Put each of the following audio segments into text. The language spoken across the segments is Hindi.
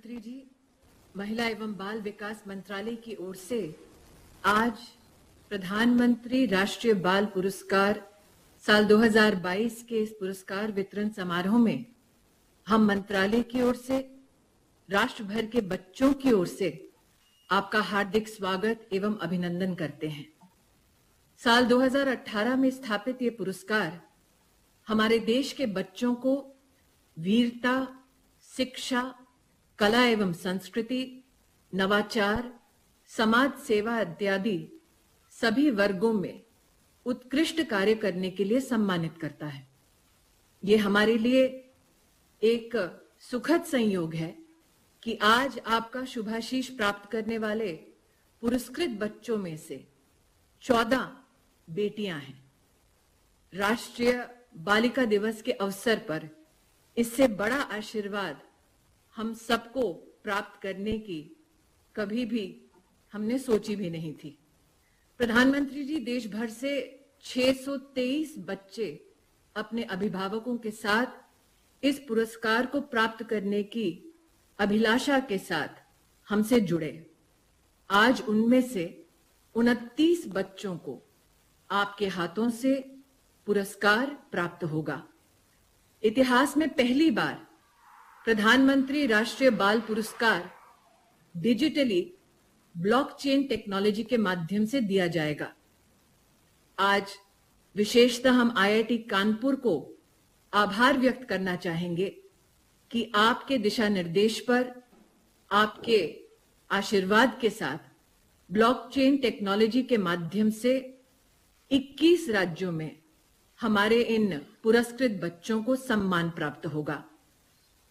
प्रधानमंत्री जी, महिला एवं बाल विकास मंत्रालय की ओर से आज प्रधानमंत्री राष्ट्रीय बाल पुरस्कार साल 2022 के इस पुरस्कार वितरण समारोह में हम मंत्रालय की ओर से, राष्ट्र भर के बच्चों की ओर से आपका हार्दिक स्वागत एवं अभिनंदन करते हैं। साल 2018 में स्थापित ये पुरस्कार हमारे देश के बच्चों को वीरता, शिक्षा, कला एवं संस्कृति, नवाचार, समाज सेवा इत्यादि सभी वर्गों में उत्कृष्ट कार्य करने के लिए सम्मानित करता है। ये हमारे लिए एक सुखद संयोग है कि आज आपका शुभाशीष प्राप्त करने वाले पुरस्कृत बच्चों में से 14 बेटियां हैं। राष्ट्रीय बालिका दिवस के अवसर पर इससे बड़ा आशीर्वाद हम सबको प्राप्त करने की कभी भी हमने सोची भी नहीं थी। प्रधानमंत्री जी, देश भर से 623 बच्चे अपने अभिभावकों के साथ इस पुरस्कार को प्राप्त करने की अभिलाषा के साथ हमसे जुड़े। आज उनमें से 29 बच्चों को आपके हाथों से पुरस्कार प्राप्त होगा। इतिहास में पहली बार प्रधानमंत्री राष्ट्रीय बाल पुरस्कार डिजिटली ब्लॉकचेन टेक्नोलॉजी के माध्यम से दिया जाएगा। आज विशेषतः हम आईआईटी कानपुर को आभार व्यक्त करना चाहेंगे कि आपके दिशा निर्देश पर, आपके आशीर्वाद के साथ ब्लॉकचेन टेक्नोलॉजी के माध्यम से 21 राज्यों में हमारे इन पुरस्कृत बच्चों को सम्मान प्राप्त होगा।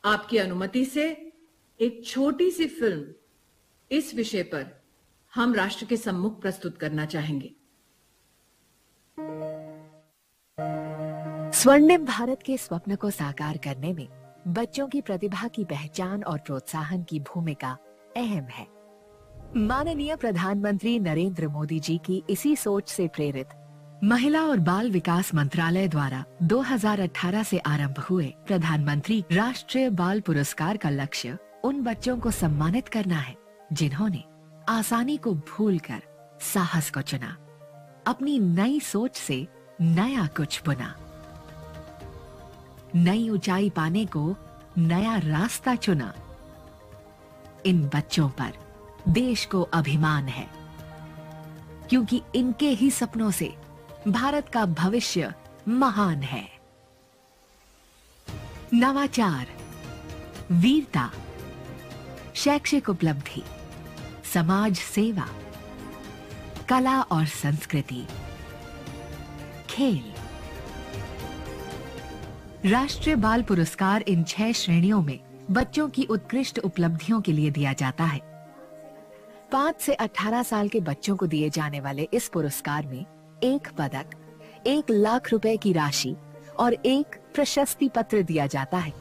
आपकी अनुमति से एक छोटी सी फिल्म इस विषय पर हम राष्ट्र के सम्मुख प्रस्तुत करना चाहेंगे। स्वर्णिम भारत के स्वप्न को साकार करने में बच्चों की प्रतिभा की पहचान और प्रोत्साहन की भूमिका अहम है। माननीय प्रधानमंत्री नरेंद्र मोदी जी की इसी सोच से प्रेरित महिला और बाल विकास मंत्रालय द्वारा 2018 से आरंभ हुए प्रधानमंत्री राष्ट्रीय बाल पुरस्कार का लक्ष्य उन बच्चों को सम्मानित करना है जिन्होंने आसानी को भूलकर साहस को चुना, अपनी नई सोच से नया कुछ बुना, नई ऊंचाई पाने को नया रास्ता चुना। इन बच्चों पर देश को अभिमान है, क्योंकि इनके ही सपनों से भारत का भविष्य महान है। नवाचार, वीरता, शैक्षिक उपलब्धि, समाज सेवा, कला और संस्कृति, खेल। राष्ट्रीय बाल पुरस्कार इन 6 श्रेणियों में बच्चों की उत्कृष्ट उपलब्धियों के लिए दिया जाता है। 5 से 18 साल के बच्चों को दिए जाने वाले इस पुरस्कार में 1 पदक, 1 लाख रुपए की राशि और 1 प्रशस्ति पत्र दिया जाता है।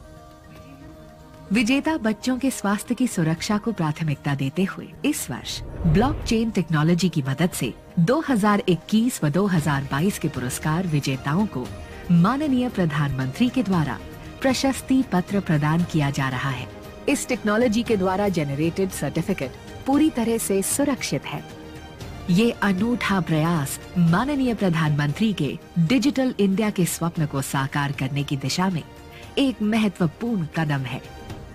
विजेता बच्चों के स्वास्थ्य की सुरक्षा को प्राथमिकता देते हुए इस वर्ष ब्लॉकचेन टेक्नोलॉजी की मदद से 2021 व 2022 के पुरस्कार विजेताओं को माननीय प्रधानमंत्री के द्वारा प्रशस्ति पत्र प्रदान किया जा रहा है। इस टेक्नोलॉजी के द्वारा जनरेटेड सर्टिफिकेट पूरी तरह से सुरक्षित है। ये अनूठा प्रयास माननीय प्रधानमंत्री के डिजिटल इंडिया के स्वप्न को साकार करने की दिशा में एक महत्वपूर्ण कदम है।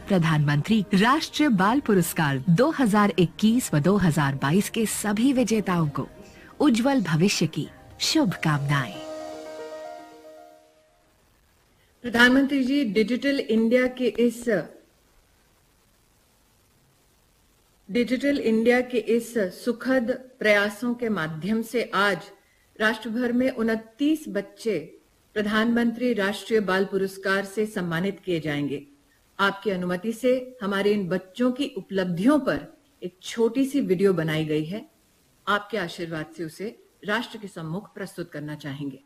प्रधानमंत्री राष्ट्रीय बाल पुरस्कार 2021 व 2022 के सभी विजेताओं को उज्जवल भविष्य की शुभकामनाएं। प्रधानमंत्री जी, डिजिटल इंडिया के इस सुखद प्रयासों के माध्यम से आज राष्ट्र भर में 29 बच्चे प्रधानमंत्री राष्ट्रीय बाल पुरस्कार से सम्मानित किए जाएंगे। आपकी अनुमति से हमारे इन बच्चों की उपलब्धियों पर एक छोटी सी वीडियो बनाई गई है। आपके आशीर्वाद से उसे राष्ट्र के सम्मुख प्रस्तुत करना चाहेंगे।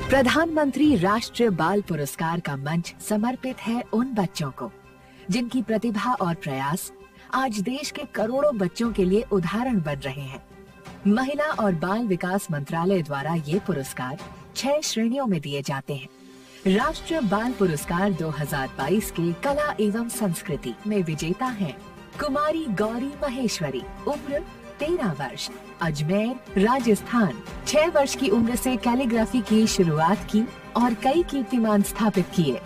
प्रधानमंत्री राष्ट्रीय बाल पुरस्कार का मंच समर्पित है उन बच्चों को जिनकी प्रतिभा और प्रयास आज देश के करोड़ों बच्चों के लिए उदाहरण बन रहे हैं। महिला और बाल विकास मंत्रालय द्वारा ये पुरस्कार 6 श्रेणियों में दिए जाते हैं। राष्ट्रीय बाल पुरस्कार 2022 के कला एवं संस्कृति में विजेता हैं कुमारी गौरी महेश्वरी, उम्र 13 वर्ष, अजमेर, राजस्थान। 6 वर्ष की उम्र से कैलीग्राफी की शुरुआत की और कई कीर्तिमान स्थापित किए।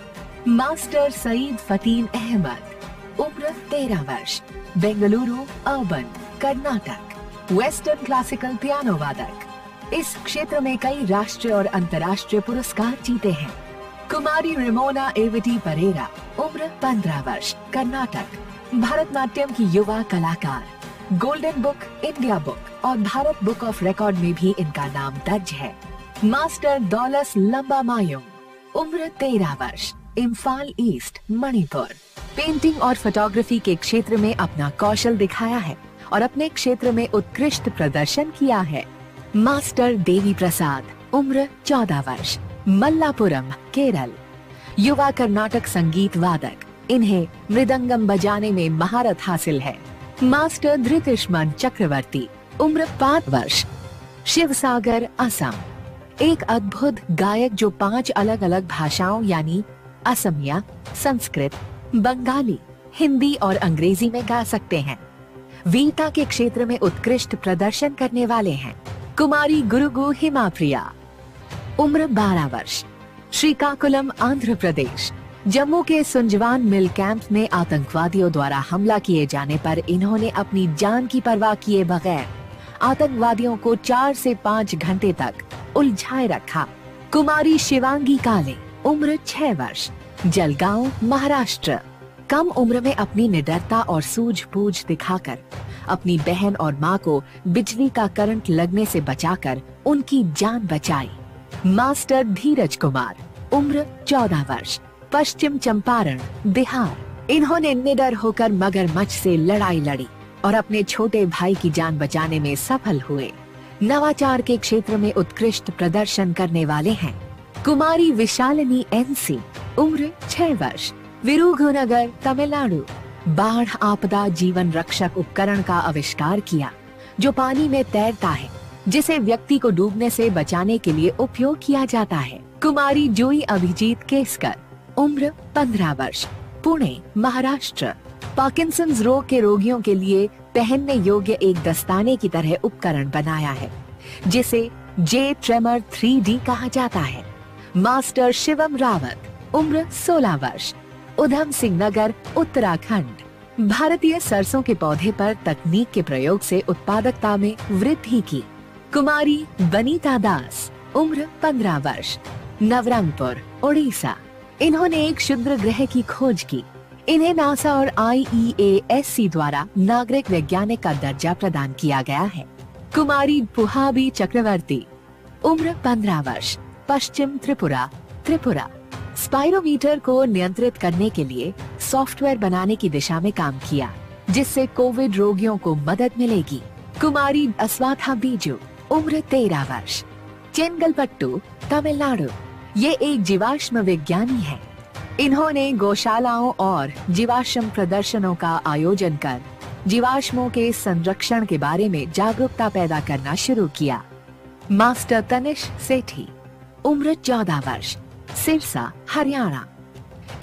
मास्टर सईद फतीन अहमद, उम्र 13 वर्ष, Bengaluru, urban, Karnataka, western classical piano वादक। इस क्षेत्र में कई राष्ट्रीय और अंतर्राष्ट्रीय पुरस्कार जीते हैं। कुमारी रिमोना एविटी परेरा, उम्र 15 वर्ष, कर्नाटक, भारतनाट्यम की युवा कलाकार। गोल्डन बुक, इंडिया बुक और भारत बुक ऑफ रिकॉर्ड में भी इनका नाम दर्ज है। मास्टर दौलस लंबा मायोंग, उम्र 13 वर्ष, इम्फाल ईस्ट, मणिपुर। पेंटिंग और फोटोग्राफी के क्षेत्र में अपना कौशल दिखाया है और अपने क्षेत्र में उत्कृष्ट प्रदर्शन किया है। मास्टर देवी प्रसाद, उम्र 14 वर्ष, मल्लापुरम, केरल, युवा कर्नाटक संगीत वादक। इन्हें मृदंगम बजाने में महारत हासिल है। मास्टर धृतिष्मन चक्रवर्ती, उम्र 5 वर्ष, शिवसागर, असम, एक अद्भुत गायक जो 5 अलग अलग भाषाओं यानी असमिया, संस्कृत, बंगाली, हिंदी और अंग्रेजी में गा सकते हैं। वीरता के क्षेत्र में उत्कृष्ट प्रदर्शन करने वाले हैं। कुमारी गुरुगु हिमाप्रिया, उम्र 12 वर्ष, श्रीकाकुलम, आंध्र प्रदेश। जम्मू के सुंजवान मिल कैंप में आतंकवादियों द्वारा हमला किए जाने पर इन्होंने अपनी जान की परवाह किए बगैर आतंकवादियों को 4 से 5 घंटे तक उलझाए रखा। कुमारी शिवांगी काले, उम्र 6 वर्ष, जलगांव, महाराष्ट्र। कम उम्र में अपनी निडरता और सूझबूझ दिखाकर अपनी बहन और मां को बिजली का करंट लगने से बचाकर उनकी जान बचाई। मास्टर धीरज कुमार, उम्र 14 वर्ष, पश्चिम चंपारण, बिहार। इन्होंने निडर होकर मगरमच्छ से लड़ाई लड़ी और अपने छोटे भाई की जान बचाने में सफल हुए। नवाचार के क्षेत्र में उत्कृष्ट प्रदर्शन करने वाले हैं। कुमारी विशालिनी एनसी, उम्र 6 वर्ष, विरुधुनगर, तमिलनाडु। बाढ़ आपदा जीवन रक्षक उपकरण का आविष्कार किया जो पानी में तैरता है, जिसे व्यक्ति को डूबने से बचाने के लिए उपयोग किया जाता है। कुमारी जोई अभिजीत केसकर, उम्र 15 वर्ष, पुणे, महाराष्ट्र। पार्किंसंस रोग के रोगियों के लिए पहनने योग्य एक दस्ताने की तरह उपकरण बनाया है जिसे जे ट्रेमर 3D कहा जाता है। मास्टर शिवम रावत, उम्र 16 वर्ष, उधम सिंह नगर, उत्तराखंड। भारतीय सरसों के पौधे पर तकनीक के प्रयोग से उत्पादकता में वृद्धि की। कुमारी बनीता दास, उम्र 15 वर्ष, नवरंगपुर, ओडिशा। इन्होंने एक क्षुद्र ग्रह की खोज की। इन्हें नासा और IEASC द्वारा नागरिक वैज्ञानिक का दर्जा प्रदान किया गया है। कुमारी पुहाबी चक्रवर्ती, उम्र 15 वर्ष, पश्चिम त्रिपुरा, त्रिपुरा। स्पाइरोमीटर को नियंत्रित करने के लिए सॉफ्टवेयर बनाने की दिशा में काम किया जिससे कोविड रोगियों को मदद मिलेगी। कुमारी अस्वाथा बीजू, उम्र 13 वर्ष, चेंगलपट्टू, तमिलनाडु। ये एक जीवाश्म विज्ञानी है। इन्होंने गौशालाओं और जीवाश्म प्रदर्शनों का आयोजन कर जीवाश्मों के संरक्षण के बारे में जागरूकता पैदा करना शुरू किया। मास्टर तनिष सेठी, उम्र 14 वर्ष, सिरसा, हरियाणा।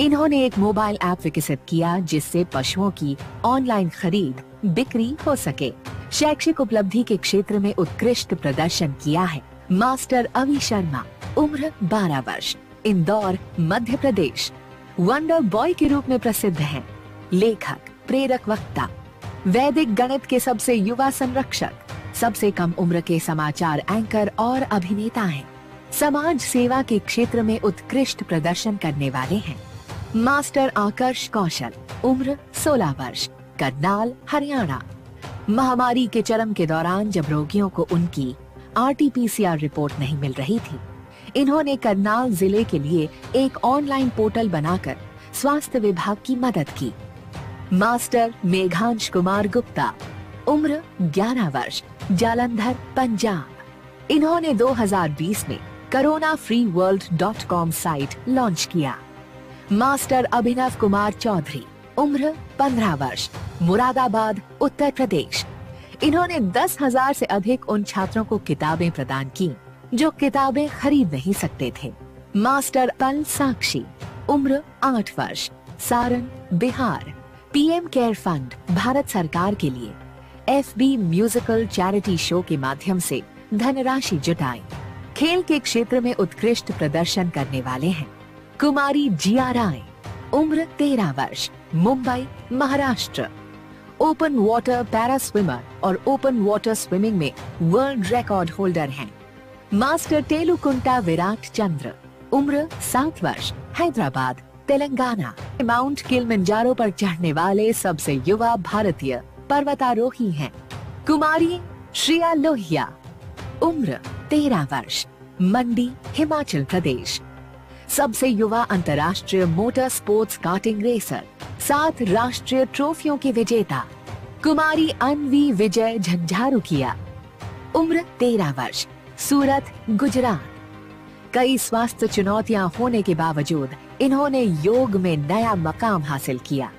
इन्होंने एक मोबाइल ऐप विकसित किया जिससे पशुओं की ऑनलाइन खरीद बिक्री हो सके। शैक्षिक उपलब्धि के क्षेत्र में उत्कृष्ट प्रदर्शन किया है। मास्टर अवि शर्मा, उम्र 12 वर्ष, इंदौर, मध्य प्रदेश। वंडर बॉय के रूप में प्रसिद्ध हैं। लेखक, प्रेरक वक्ता, वैदिक गणित के सबसे युवा संरक्षक, सबसे कम उम्र के समाचार एंकर और अभिनेता हैं। समाज सेवा के क्षेत्र में उत्कृष्ट प्रदर्शन करने वाले हैं। मास्टर आकर्ष कौशल, उम्र 16 वर्ष, करनाल, हरियाणा। महामारी के चरम के दौरान जब रोगियों को उनकी RT-PCR रिपोर्ट नहीं मिल रही थी, इन्होंने करनाल जिले के लिए एक ऑनलाइन पोर्टल बनाकर स्वास्थ्य विभाग की मदद की। मास्टर मेघांश कुमार गुप्ता, उम्र 11 वर्ष, जालंधर, पंजाब। इन्होंने 2020 में coronafreeworld.com साइट लॉन्च किया। मास्टर अभिनव कुमार चौधरी, उम्र 15 वर्ष, मुरादाबाद, उत्तर प्रदेश। इन्होंने 10,000 से अधिक उन छात्रों को किताबें प्रदान की जो किताबें खरीद नहीं सकते थे। मास्टर पल साक्षी, उम्र 8 वर्ष, Saran, Bihar. PM care fund Bharat सरकार के लिए एफबी म्यूजिकल चैरिटी शो के माध्यम से धनराशि जुटाई। खेल के क्षेत्र में उत्कृष्ट प्रदर्शन करने वाले हैं कुमारी जिया राय, उम्र 13 वर्ष, Mumbai, Maharashtra. Open water para swimmer और ओपन वाटर स्विमिंग में वर्ल्ड रिकॉर्ड होल्डर हैं। मास्टर तेलुकुंटा विराट चंद्र, उम्र 7 वर्ष, हैदराबाद, तेलंगाना। माउंट किलिमंजारो पर चढ़ने वाले सबसे युवा भारतीय पर्वतारोही हैं कुमारी श्रेया लोहिया, उम्र 13 वर्ष, मंडी, हिमाचल प्रदेश। सबसे युवा अंतर्राष्ट्रीय मोटर स्पोर्ट्स कार्टिंग रेसर, 7 राष्ट्रीय ट्रॉफियों की विजेता कुमारी अनवी विजय झंझारुकिया, उम्र 13 वर्ष, सूरत, गुजरात। कई स्वास्थ्य चुनौतियां होने के बावजूद इन्होंने योग में नया मकाम हासिल किया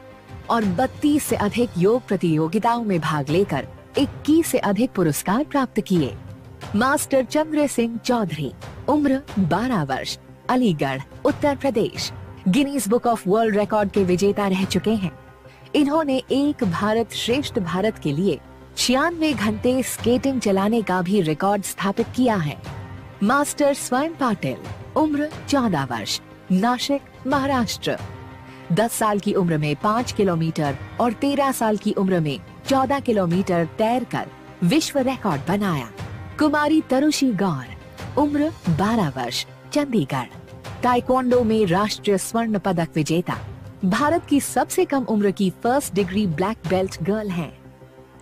और 32 से अधिक योग प्रतियोगिताओं में भाग लेकर 21 से अधिक पुरस्कार प्राप्त किए। मास्टर चंद्र सिंह चौधरी, उम्र 12 वर्ष, Aligarh, Uttar Pradesh. Guinness book of world record के विजेता रह चुके हैं। इन्होंने एक भारत श्रेष्ठ भारत के लिए 96 घंटे स्केटिंग चलाने का भी रिकॉर्ड स्थापित किया है। मास्टर स्वयं पाटिल, उम्र 14 वर्ष, नासिक, महाराष्ट्र। 10 साल की उम्र में 5 किलोमीटर और 13 साल की उम्र में 14 किलोमीटर तैरकर विश्व रिकॉर्ड बनाया। कुमारी तरुषी गौर, उम्र 12 वर्ष, चंडीगढ़। ताइक्वांडो में राष्ट्रीय स्वर्ण पदक विजेता, भारत की सबसे कम उम्र की first degree black belt girl हैं।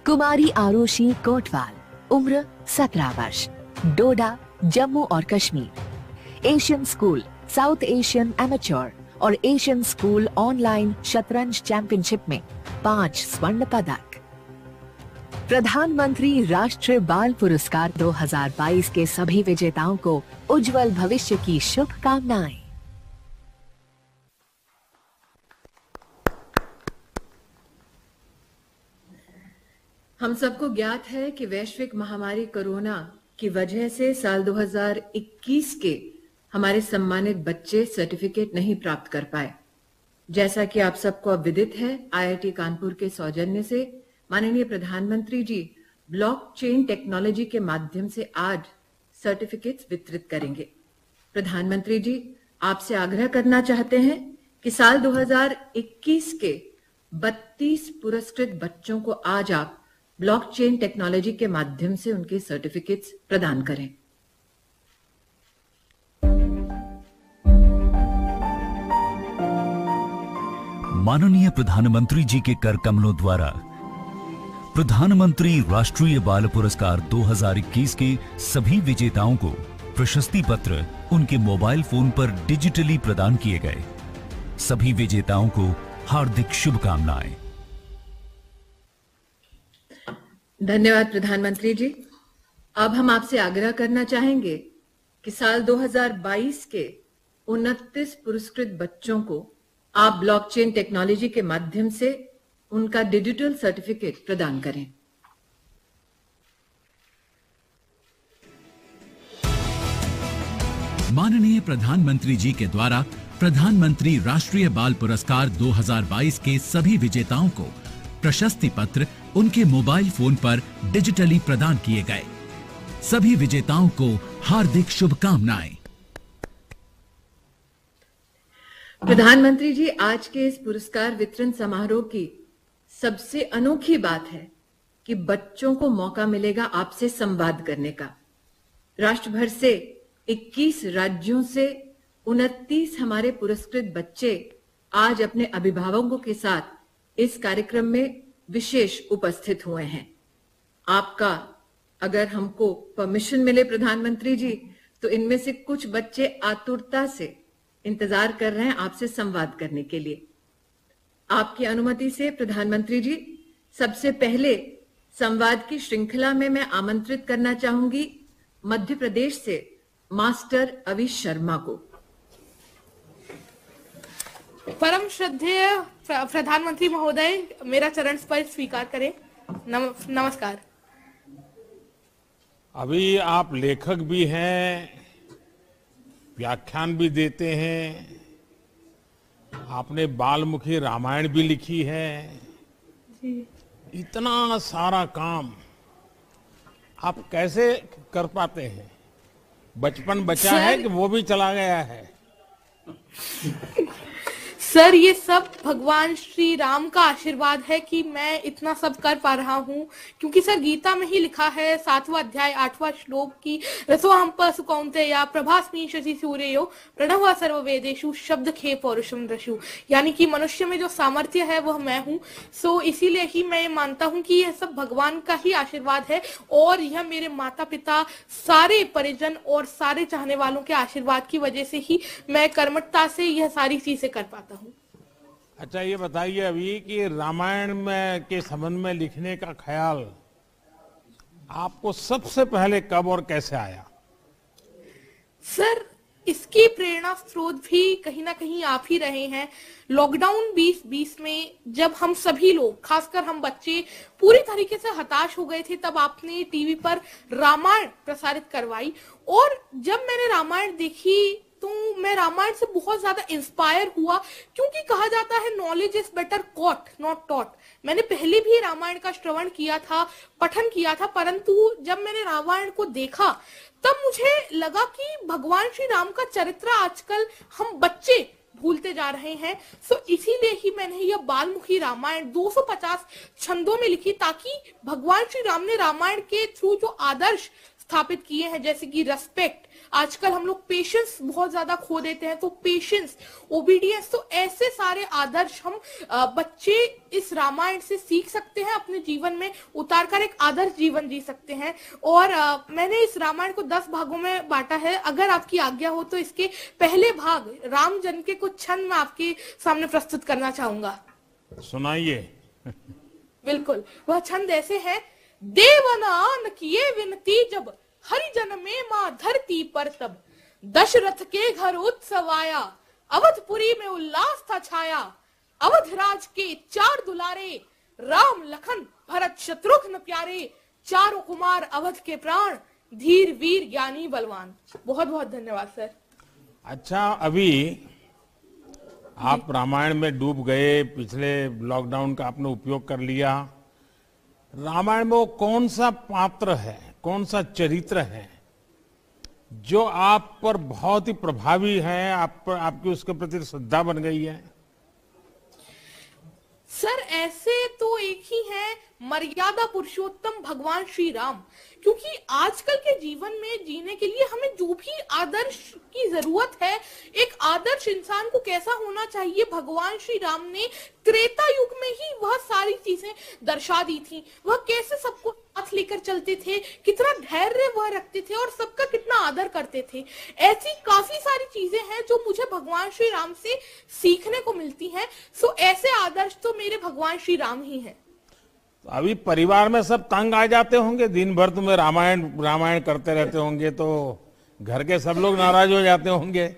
कुमारी आरुषि कोटवाल, उम्र 17 वर्ष, डोडा, जम्मू और Kashmir. Asian school, south Asian amateur और एशियन स्कूल ऑनलाइन शतरंज चैंपियनशिप में 5 स्वर्ण पदक। प्रधानमंत्री राष्ट्रीय बाल पुरस्कार 2022 के सभी विजेताओं को उज्जवल भविष्य की शुभकामनाएं। हम सबको ज्ञात है कि वैश्विक महामारी कोरोना की वजह से साल 2021 के हमारे सम्मानित बच्चे सर्टिफिकेट नहीं प्राप्त कर पाए। जैसा कि आप सबको अब विदित है, आईआईटी कानपुर के सौजन्य से माननीय प्रधानमंत्री जी ब्लॉकचेन टेक्नोलॉजी के माध्यम से आज सर्टिफिकेट्स वितरित करेंगे। प्रधानमंत्री जी आपसे आग्रह करना चाहते हैं कि साल 2021 के 32 पुरस्कृत बच्चों को आज आप ब्लॉकचेन टेक्नोलॉजी के माध्यम से उनके सर्टिफिकेट्स प्रदान करें। माननीय प्रधानमंत्री जी के कर कमलों द्वारा प्रधानमंत्री राष्ट्रीय बाल पुरस्कार 2021 के सभी विजेताओं को प्रशस्ति पत्र उनके मोबाइल फोन पर डिजिटली प्रदान किए गए। सभी विजेताओं को हार्दिक शुभकामनाएं। धन्यवाद प्रधानमंत्री जी। अब हम आपसे आग्रह करना चाहेंगे कि साल 2022 के 29 पुरस्कृत बच्चों को आप ब्लॉकचेन टेक्नोलॉजी के माध्यम से उनका डिजिटल सर्टिफिकेट प्रदान करें। माननीय प्रधानमंत्री जी के द्वारा प्रधानमंत्री राष्ट्रीय बाल पुरस्कार 2022 के सभी विजेताओं को प्रशस्ति पत्र उनके मोबाइल फोन पर डिजिटली प्रदान किए गए। सभी विजेताओं को हार्दिक शुभकामनाएं। प्रधानमंत्री जी, आज के इस पुरस्कार वितरण समारोह की सबसे अनोखी बात है कि बच्चों को मौका मिलेगा आपसे संवाद करने का। राष्ट्र भर से 21 राज्यों से 29 हमारे पुरस्कृत बच्चे आज अपने अभिभावकों के साथ इस कार्यक्रम में विशेष उपस्थित हुए हैं। आपका अगर हमको परमिशन मिले प्रधानमंत्री जी, तो इनमें से कुछ बच्चे आतुरता से इंतजार कर रहे हैं आपसे संवाद करने के लिए। आपकी अनुमति से प्रधानमंत्री जी, सबसे पहले संवाद की श्रृंखला में मैं आमंत्रित करना चाहूंगी मध्य प्रदेश से मास्टर अवि शर्मा को। परम श्रद्धेय प्रधानमंत्री महोदय, मेरा चरण स्पर्श स्वीकार करें। नमस्कार। अभी आप लेखक भी हैं, व्याख्यान भी देते हैं, आपने बालमुखी रामायण भी लिखी है। इतना सारा काम आप कैसे कर पाते हैं? बचपन बचा है कि वो भी चला गया है? सर, ये सब भगवान श्री राम का आशीर्वाद है कि मैं इतना सब कर पा रहा हूँ, क्योंकि सर गीता में ही लिखा है 7वां अध्याय 8वां श्लोक की रसोहम पशु कौन्तेय प्रभास्मि शशि सूर्यो प्रणव सर्ववेदेषु शब्द खे पौरुषम दशु, यानी कि मनुष्य में जो सामर्थ्य है वह मैं हूँ। सो इसीलिए ही मैं मानता हूँ कि यह सब भगवान का ही आशीर्वाद है, और यह मेरे माता पिता, सारे परिजन और सारे चाहने वालों के आशीर्वाद की वजह से ही मैं कर्मठता से यह सारी चीजें कर पाता हूँ। अच्छा, ये बताइए अभी कि रामायण में के संबंध में लिखने का ख्याल आपको सबसे पहले कब और कैसे आया? सर, इसकी प्रेरणा स्रोत भी कहीं ना कहीं आप ही रहे हैं। लॉकडाउन 2020 में जब हम सभी लोग, खासकर हम बच्चे, पूरी तरीके से हताश हो गए थे, तब आपने टीवी पर रामायण प्रसारित करवाई, और जब मैंने रामायण देखी तो मैं रामायण से बहुत ज्यादा इंस्पायर हुआ, क्योंकि कहा जाता है knowledge is better caught not taught. मैंने पहले भी रामायण का श्रवण किया था, पठन किया था, परंतु जब मैंने रामायण को देखा तब मुझे लगा कि भगवान श्री राम का चरित्र आजकल हम बच्चे भूलते जा रहे हैं। सो इसीलिए ही मैंने यह बालमुखी रामायण 250 छंदों में लिखी, ताकि भगवान श्री राम ने रामायण के थ्रू जो आदर्श स्थापित किए हैं, जैसे कि रेस्पेक्ट, आजकल हम लोग पेशेंस बहुत ज्यादा खो देते हैं, तो पेशेंस, ओबीडियंस, तो ऐसे सारे आदर्श हम बच्चे इस रामायण से सीख सकते हैं, अपने जीवन में उतारकर एक आदर्श जीवन जी सकते हैं। और मैंने इस रामायण को 10 भागों में बांटा है। अगर आपकी आज्ञा हो तो इसके पहले भाग राम जन्म के कुछ छंद मैं आपके सामने प्रस्तुत करना चाहूंगा। सुनाइए। बिल्कुल, वह छंद ऐसे है। देवनान किए विनती जब हरिजन में मां धरती पर, तब दशरथ के घर उत्सव आया, अवधपुरी में उल्लास था छाया। अवधराज के 4 दुलारे, राम लखन भरत शत्रुघ्न प्यारे, चारों कुमार अवध के प्राण, धीर वीर ज्ञानी बलवान। बहुत बहुत धन्यवाद सर। अच्छा, अभी आप रामायण में डूब गए, पिछले लॉकडाउन का आपने उपयोग कर लिया। रामायण में वो कौन सा पात्र है, कौन सा चरित्र है जो आप पर बहुत ही प्रभावी है, आप पर, आपकी उसके प्रति श्रद्धा बन गई है? सर, ऐसे तो एक ही है, मर्यादा पुरुषोत्तम भगवान श्री राम, क्योंकि आजकल के जीवन में जीने के लिए हमें जो भी आदर्श की जरूरत है, एक आदर्श इंसान को कैसा होना चाहिए, भगवान श्री राम ने त्रेता युग में ही वह सारी चीजें दर्शा दी थी। वह कैसे सबको साथ लेकर चलते थे, कितना धैर्य वह रखते थे और सबका कितना आदर करते थे। ऐसी काफी सारी चीजें हैं जो मुझे भगवान श्री राम से सीखने को मिलती हैं। सो ऐसे आदर्श तो मेरे भगवान श्री राम ही हैं। तो अभी परिवार में सब तंग आ जाते होंगे, दिन भर तुम्हें रामायण रामायण करते रहते होंगे, तो घर के सब लोग नाराज हो जाते होंगे।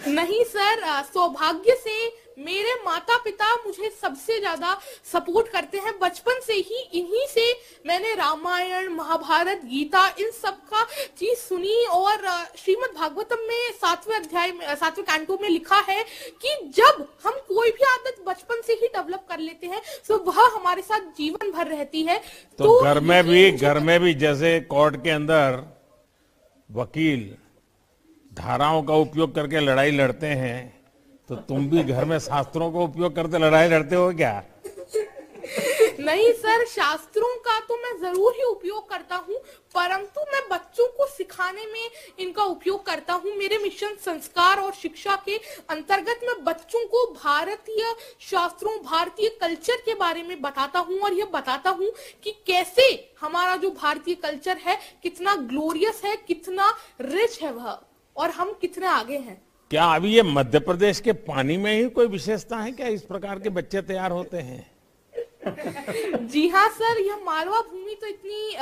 नहीं सर, सौभाग्य से मेरे माता पिता मुझे सबसे ज्यादा सपोर्ट करते हैं। बचपन से ही इन्हीं से मैंने रामायण, महाभारत, गीता, इन सब का चीज सुनी। और श्रीमद् भागवतम में 7वें अध्याय में, 7वें कैंटो में लिखा है कि जब हम कोई भी आदत बचपन से ही डेवलप कर लेते हैं तो वह हमारे साथ जीवन भर रहती है। तो घर में भी जैसे कोर्ट के अंदर वकील धाराओं का उपयोग करके लड़ाई लड़ते हैं, तो तुम भी घर में शास्त्रों का उपयोग करते लड़ाई लड़ते हो क्या? नहीं सर, शास्त्रों का तो मैं जरूर ही उपयोग करता हूँ, परंतु मैं बच्चों को सिखाने में इनका उपयोग करता हूँ। मेरे मिशन संस्कार और शिक्षा के अंतर्गत मैं बच्चों को भारतीय शास्त्रों, भारतीय कल्चर के बारे में बताता हूँ, और यह बताता हूँ कि कैसे हमारा जो भारतीय कल्चर है कितना ग्लोरियस है, कितना रिच है वह, और हम कितने आगे हैं। क्या अभी ये मध्य प्रदेश के पानी में ही कोई विशेषता है क्या, इस प्रकार के बच्चे तैयार होते हैं? जी हाँ सर, यह मालवा भूमि तो इतनी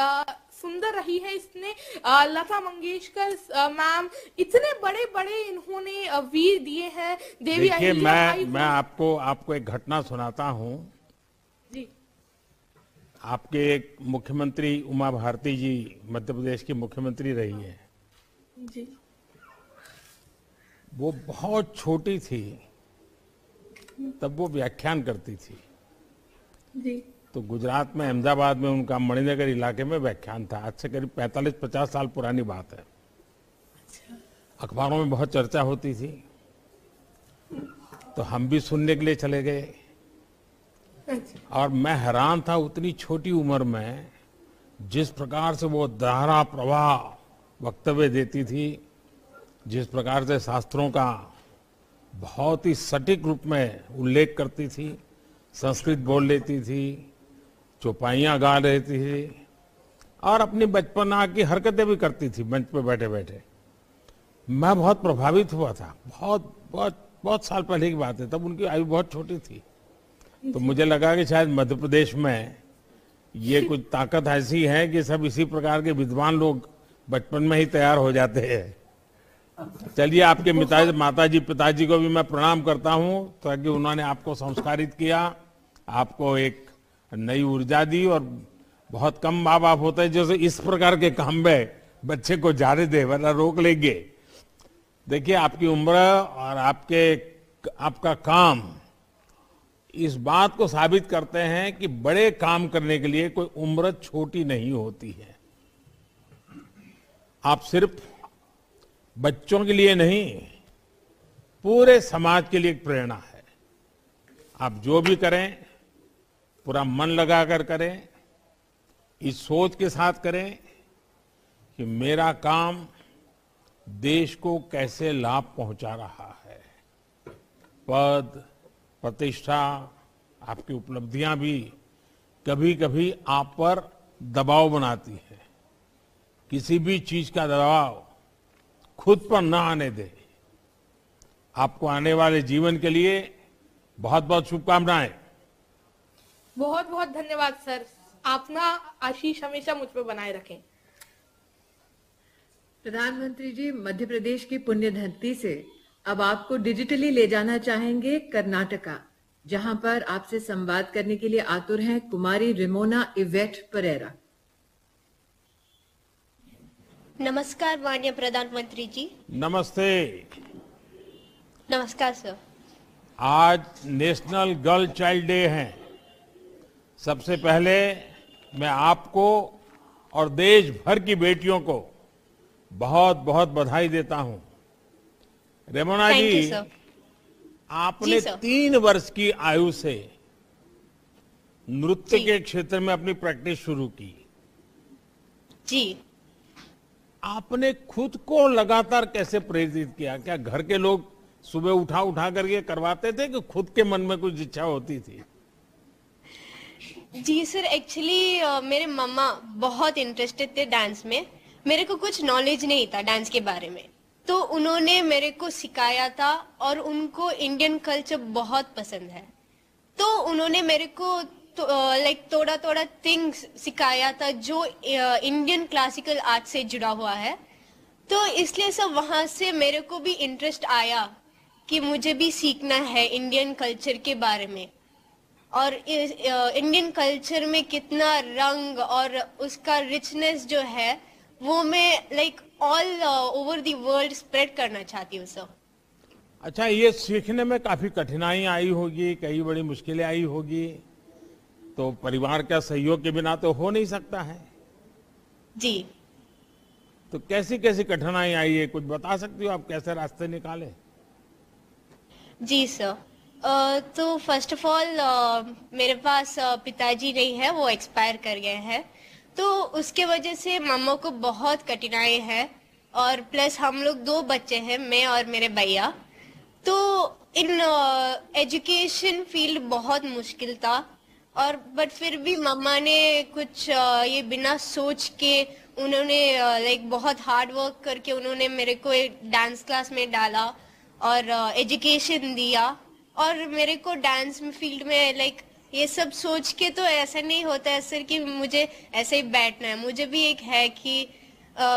सुंदर रही है। इसने लता मंगेशकर मैम, इतने बड़े बड़े इन्होंने वीर दिए हैं। देवी देखिए, मैं आपको एक घटना सुनाता हूँ। जी। आपके एक मुख्यमंत्री उमा भारती जी मध्य प्रदेश की मुख्यमंत्री रही है। जी। वो बहुत छोटी थी, तब वो व्याख्यान करती थी। जी। तो गुजरात में अहमदाबाद में उनका मणिनगर इलाके में व्याख्यान था। आज से करीब 45-50 साल पुरानी बात है। अखबारों में बहुत चर्चा होती थी, तो हम भी सुनने के लिए चले गए। और मैं हैरान था, उतनी छोटी उम्र में जिस प्रकार से वो धारा प्रवाह वक्तव्य देती थी, जिस प्रकार से शास्त्रों का बहुत ही सटीक रूप में उल्लेख करती थी, संस्कृत बोल लेती थी, चौपाइयाँ गा लेती थी और अपनी बचपना की हरकतें भी करती थी मंच पे बैठे बैठे। मैं बहुत प्रभावित हुआ था। बहुत बहुत बहुत साल पहले की बात है, तब उनकी आयु बहुत छोटी थी। तो मुझे लगा कि शायद मध्य प्रदेश में ये कुछ ताकत ऐसी है कि सब इसी प्रकार के विद्वान लोग बचपन में ही तैयार हो जाते हैं। चलिए, आपके माताजी पिताजी को भी मैं प्रणाम करता हूं, ताकि उन्होंने आपको संस्कारित किया, आपको एक नई ऊर्जा दी। और बहुत कम माँ बाप होते हैं जैसे इस प्रकार के काम में बच्चे को जाने दे, वरना रोक लेंगे। देखिए, आपकी उम्र और आपका काम इस बात को साबित करते हैं कि बड़े काम करने के लिए कोई उम्र छोटी नहीं होती है। आप सिर्फ बच्चों के लिए नहीं, पूरे समाज के लिए एक प्रेरणा है। आप जो भी करें पूरा मन लगाकर करें, इस सोच के साथ करें कि मेरा काम देश को कैसे लाभ पहुंचा रहा है। पद, प्रतिष्ठा, आपकी उपलब्धियां भी कभी कभी आप पर दबाव बनाती है। किसी भी चीज का दबाव खुद पर न आने दे। आपको आने वाले जीवन के लिए बहुत बहुत शुभकामनाएं। बहुत बहुत धन्यवाद सर। आप ना आशीष हमेशा मुझ पर बनाए रखें। प्रधानमंत्री जी, मध्य प्रदेश की पुण्य धरती से अब आपको डिजिटली ले जाना चाहेंगे कर्नाटका, जहां पर आपसे संवाद करने के लिए आतुर हैं कुमारी रेमोना इवेट परेरा। नमस्कार माननीय प्रधानमंत्री जी। नमस्ते। नमस्कार सर। आज नेशनल गर्ल चाइल्ड डे है। सबसे पहले मैं आपको और देश भर की बेटियों को बहुत बहुत बधाई देता हूं। रेमोना Thank you, जी, sir. आपने जी, sir. 3 वर्ष की आयु से नृत्य जी। के क्षेत्र में अपनी प्रैक्टिस शुरू की। जी। आपने खुद को लगातार कैसे प्रेरित किया? क्या घर के लोग सुबह उठा उठा करके करवाते थे कि खुद के मन में कुछ इच्छा होती थी? जी सर, एक्चुअली मेरे मम्मा बहुत इंटरेस्टेड थे डांस में। मेरे को कुछ नॉलेज नहीं था डांस के बारे में, तो उन्होंने मेरे को सिखाया था और उनको इंडियन कल्चर बहुत पसंद है। तो उन्होंने मेरे को लाइक थोड़ा थोड़ा थिंग्स सिखाया था जो इंडियन क्लासिकल आर्ट से जुड़ा हुआ है। तो इसलिए सब वहाँ से मेरे को भी इंटरेस्ट आया कि मुझे भी सीखना है इंडियन कल्चर के बारे में। और इंडियन कल्चर में कितना रंग और उसका रिचनेस जो है वो मैं like all over the world spread करना चाहती हूँ सर। अच्छा, ये सीखने में काफी कठिनाई आई होगी, कई बड़ी मुश्किलें आई होगी, तो परिवार का सहयोग के बिना तो हो नहीं सकता है। जी। तो कैसी कैसी कठिनाई आई है, कुछ बता सकती हो आप? कैसे रास्ते निकाले? जी सर, तो फर्स्ट ऑफ ऑल मेरे पास पिताजी नहीं है, वो एक्सपायर कर गए हैं। तो उसके वजह से मम्मा को बहुत कठिनाई है। और प्लस हम लोग 2 बच्चे हैं, मैं और मेरे भैया। तो इन एजुकेशन फील्ड बहुत मुश्किल था। और बट फिर भी मम्मा ने कुछ ये बिना सोच के उन्होंने लाइक बहुत हार्ड वर्क करके उन्होंने मेरे को एक डांस क्लास में डाला और एजुकेशन दिया। और मेरे को डांस में फील्ड में लाइक ये सब सोच के तो ऐसा नहीं होता है सर कि मुझे ऐसे ही बैठना है। मुझे भी एक है कि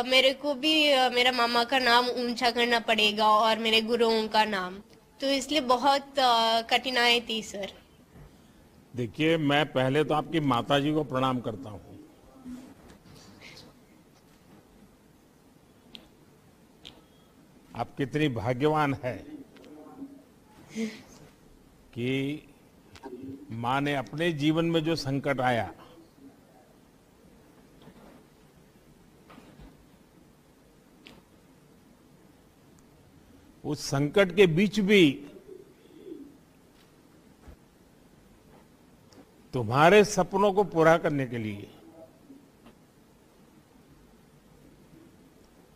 मेरे को भी मेरा मामा का नाम ऊंचा करना पड़ेगा और मेरे गुरुओं का नाम। तो इसलिए बहुत कठिनाई थी सर। देखिए, मैं पहले तो आपकी माताजी को प्रणाम करता हूँ। आप कितनी भाग्यवान है कि माँ ने अपने जीवन में जो संकट आया, उस संकट के बीच भी तुम्हारे सपनों को पूरा करने के लिए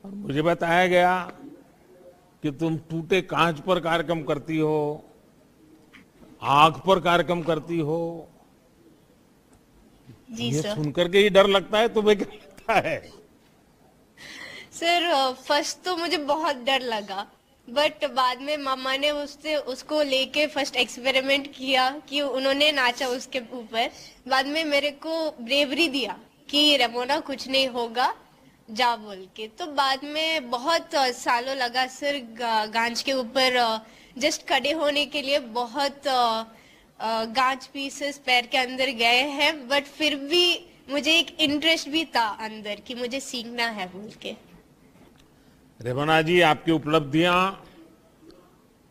और मुझे बताया गया कि तुम टूटे कांच पर कार्यक्रम करती हो, आग पर कार्यक्रम करती हो। जी ये सर। सुनकर के ही डर लगता है, तुम्हें क्या लगता है? सर फर्स्ट तो मुझे बहुत डर लगा, बट बाद में मामा ने उसको लेके फर्स्ट एक्सपेरिमेंट किया कि उन्होंने नाचा उसके ऊपर। बाद में मेरे को ब्रेवरी दिया कि रेमोना कुछ नहीं होगा, जा बोल के। तो बाद में बहुत सालों लगा सर गांच के ऊपर जस्ट खड़े होने के लिए। बहुत गांच पीसेस पैर के अंदर गए हैं, बट फिर भी मुझे एक इंटरेस्ट भी था अंदर कि मुझे सीखना है बोल के। रेमोना जी, आपकी उपलब्धियां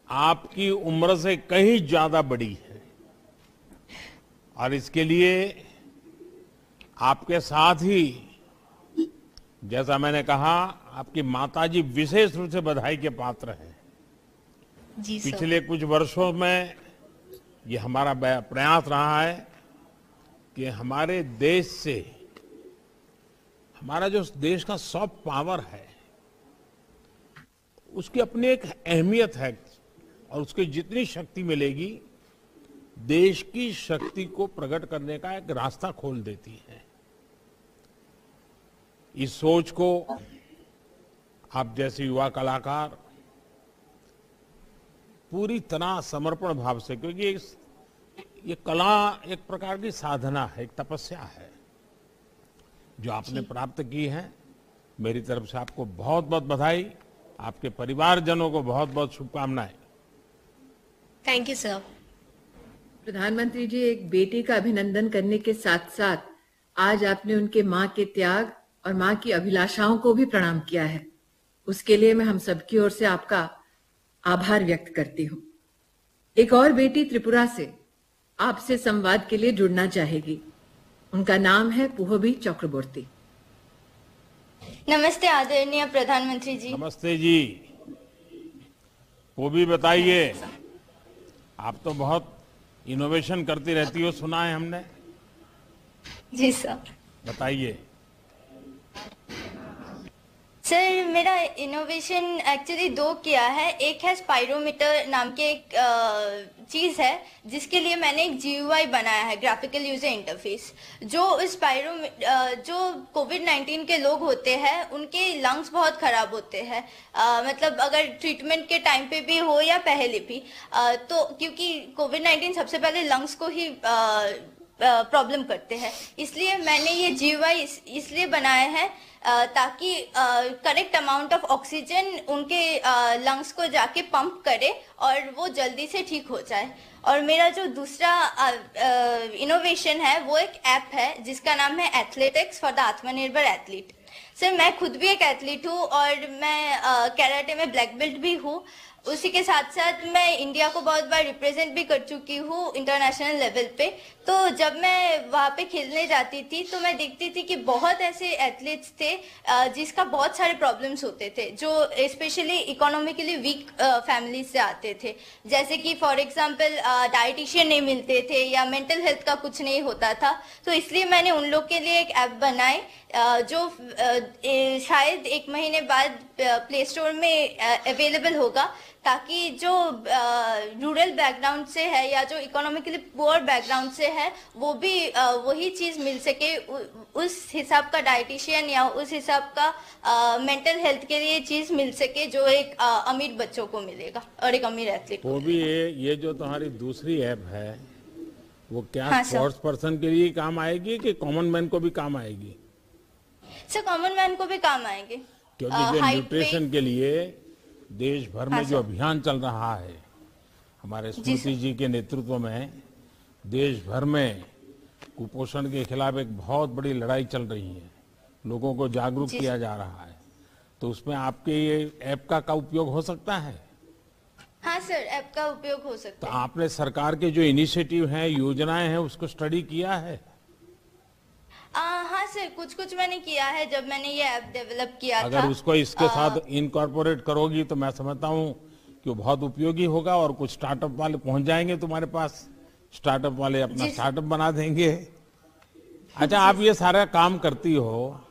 आपकी उम्र से कहीं ज्यादा बड़ी है और इसके लिए आपके साथ ही, जैसा मैंने कहा, आपकी माताजी विशेष रूप से बधाई के पात्र हैं। जी सर। पिछले कुछ वर्षों में ये हमारा प्रयास रहा है कि हमारे देश से, हमारा जो देश का सॉफ्ट पावर है, उसकी अपनी एक अहमियत है और उसकी जितनी शक्ति मिलेगी, देश की शक्ति को प्रकट करने का एक रास्ता खोल देती है। इस सोच को आप जैसे युवा कलाकार पूरी तरह समर्पण भाव से, क्योंकि ये कला एक प्रकार की साधना है, एक तपस्या है जो आपने प्राप्त की है। मेरी तरफ से आपको बहुत बहुत बधाई, आपके परिवारजनों को बहुत बहुत शुभकामनाएं। Thank you sir. प्रधानमंत्री जी, एक बेटे का अभिनंदन करने के साथ साथ आज आपने उनके मां के त्याग और मां की अभिलाषाओं को भी प्रणाम किया है। उसके लिए मैं हम सबकी ओर से आपका आभार व्यक्त करती हूँ। एक और बेटी त्रिपुरा से आपसे संवाद के लिए जुड़ना चाहेगी। उनका नाम है पुहबी चक्रवर्ती। नमस्ते आदरणीय प्रधानमंत्री जी। नमस्ते जी। वो भी बताइए, आप तो बहुत इनोवेशन करती रहती हो, सुना है हमने। जी सर। बताइए। सर, मेरा इनोवेशन एक्चुअली दो किया है। एक है स्पाइरोमीटर नाम के एक चीज़ है जिसके लिए मैंने एक GUI बनाया है, ग्राफिकल यूजर इंटरफेस। जो कोविड-19 के लोग होते हैं उनके लंग्स बहुत खराब होते हैं, मतलब अगर ट्रीटमेंट के टाइम पे भी हो या पहले भी, तो क्योंकि कोविड-19 सबसे पहले लंग्स को ही प्रॉब्लम करते हैं, इसलिए मैंने ये GUI इसलिए बनाया है ताकि करेक्ट अमाउंट ऑफ ऑक्सीजन उनके लंग्स को जाके पंप करे और वो जल्दी से ठीक हो जाए। और मेरा जो दूसरा इनोवेशन है वो एक ऐप है जिसका नाम है एथलेटिक्स फॉर द आत्मनिर्भर एथलीट। सर, मैं खुद भी एक एथलीट हूँ और मैं कैराटे में ब्लैक बेल्ट भी हूँ। उसी के साथ साथ मैं इंडिया को बहुत बार रिप्रेजेंट भी कर चुकी हूँ इंटरनेशनल लेवल पे। तो जब मैं वहाँ पे खेलने जाती थी तो मैं देखती थी कि बहुत ऐसे एथलीट्स थे जिसका बहुत सारे प्रॉब्लम्स होते थे, जो स्पेशली इकोनॉमिकली वीक फैमिली से आते थे। जैसे कि फॉर एग्जांपल डाइटिशियन नहीं मिलते थे या मेंटल हेल्थ का कुछ नहीं होता था। तो इसलिए मैंने उन लोग के लिए एक ऐप बनाई जो शायद 1 महीने बाद प्ले स्टोर में अवेलेबल होगा, ताकि जो रूरल बैकग्राउंड से है या जो इकोनॉमिकली पुअर बैकग्राउंड से है वो भी वही चीज़ मिल सके, उस हिसाब का डाइटिशियन या उस हिसाब का मेंटल हेल्थ के लिए चीज़ मिल सके जो एक अमीर बच्चों को मिलेगा और एक अमीर एथलीट को। वो भी ये जो तुम्हारी दूसरी ऐप है वो क्या हाँ, स्पोर्ट्स पर्सन के लिए काम आएगी कि कॉमन मैन को भी काम आएगी? सर, कॉमन मैन को भी काम आएंगे, क्योंकि जो न्यूट्रिशन के लिए देश भर में जो अभियान चल रहा है, हमारे स्मृति जी के नेतृत्व में देश भर में कुपोषण के खिलाफ एक बहुत बड़ी लड़ाई चल रही है, लोगों को जागरूक किया जा रहा है। तो उसमें आपके ये ऐप का उपयोग हो सकता है? हाँ सर, ऐप का उपयोग हो तो सकता है। आपने सरकार के जो इनिशिएटिव हैं, योजनाएं हैं, उसको स्टडी किया है? हाँ सर, कुछ कुछ मैंने किया है जब मैंने ये ऐप डेवलप किया था। अगर उसको इसके साथ इनकॉर्पोरेट करोगी तो मैं समझता हूँ कि वो बहुत उपयोगी होगा और कुछ स्टार्टअप वाले पहुंच जाएंगे तुम्हारे पास, स्टार्टअप वाले अपना स्टार्टअप बना देंगे। अच्छा, आप ये सारा काम करती हो,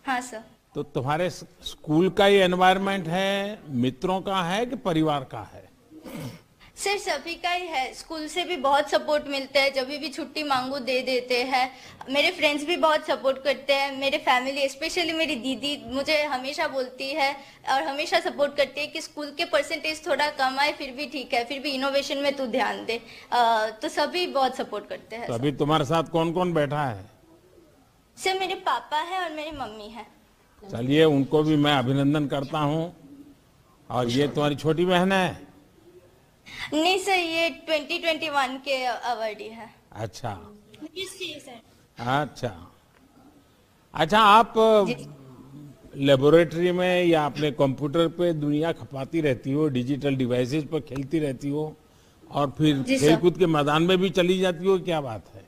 हाँ सर। तो तुम्हारे स्कूल का ये एनवायरनमेंट है, मित्रों का है कि परिवार का है? सर सभी का ही है। स्कूल से भी बहुत सपोर्ट मिलता है, जब भी छुट्टी मांगो दे देते हैं। मेरे फ्रेंड्स भी बहुत सपोर्ट करते हैं। मेरे फैमिली, स्पेशली मेरी दीदी मुझे हमेशा बोलती है और हमेशा सपोर्ट करती है कि स्कूल के परसेंटेज थोड़ा कम आए फिर भी ठीक है, फिर भी इनोवेशन में तू ध्यान दे। तो सभी बहुत सपोर्ट करते हैं। तो अभी तुम्हारे साथ कौन कौन बैठा है? सर मेरे पापा है और मेरी मम्मी है। चलिए, उनको भी मैं अभिनंदन करता हूँ। और ये तुम्हारी छोटी बहन है? नहीं सर, ये 2021 के अवार्डी है। अच्छा सर। अच्छा अच्छा, आप लेबोरेटरी में या अपने कंप्यूटर पे दुनिया खपाती रहती हो, डिजिटल डिवाइसेस पर खेलती रहती हो और फिर खेलकूद के मैदान में भी चली जाती हो, क्या बात है?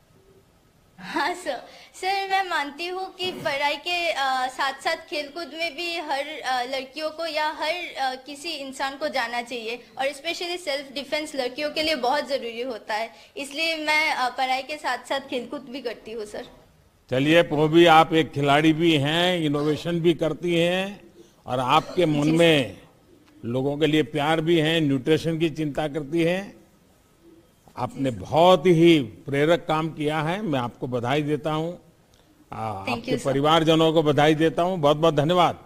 हाँ सर। सर मैं मानती हूँ कि पढ़ाई के साथ साथ खेलकूद में भी हर लड़कियों को या हर किसी इंसान को जाना चाहिए, और स्पेशली सेल्फ डिफेंस लड़कियों के लिए बहुत जरूरी होता है। इसलिए मैं पढ़ाई के साथ साथ खेलकूद भी करती हूँ सर। चलिए, वो भी आप एक खिलाड़ी भी हैं, इनोवेशन भी करती हैं और आपके मन में लोगों के लिए प्यार भी है, न्यूट्रिशन की चिंता करती हैं। आपने बहुत ही प्रेरक काम किया है। मैं आपको बधाई देता हूँ, आपके परिवारजनों को बधाई देता हूँ। बहुत बहुत धन्यवाद।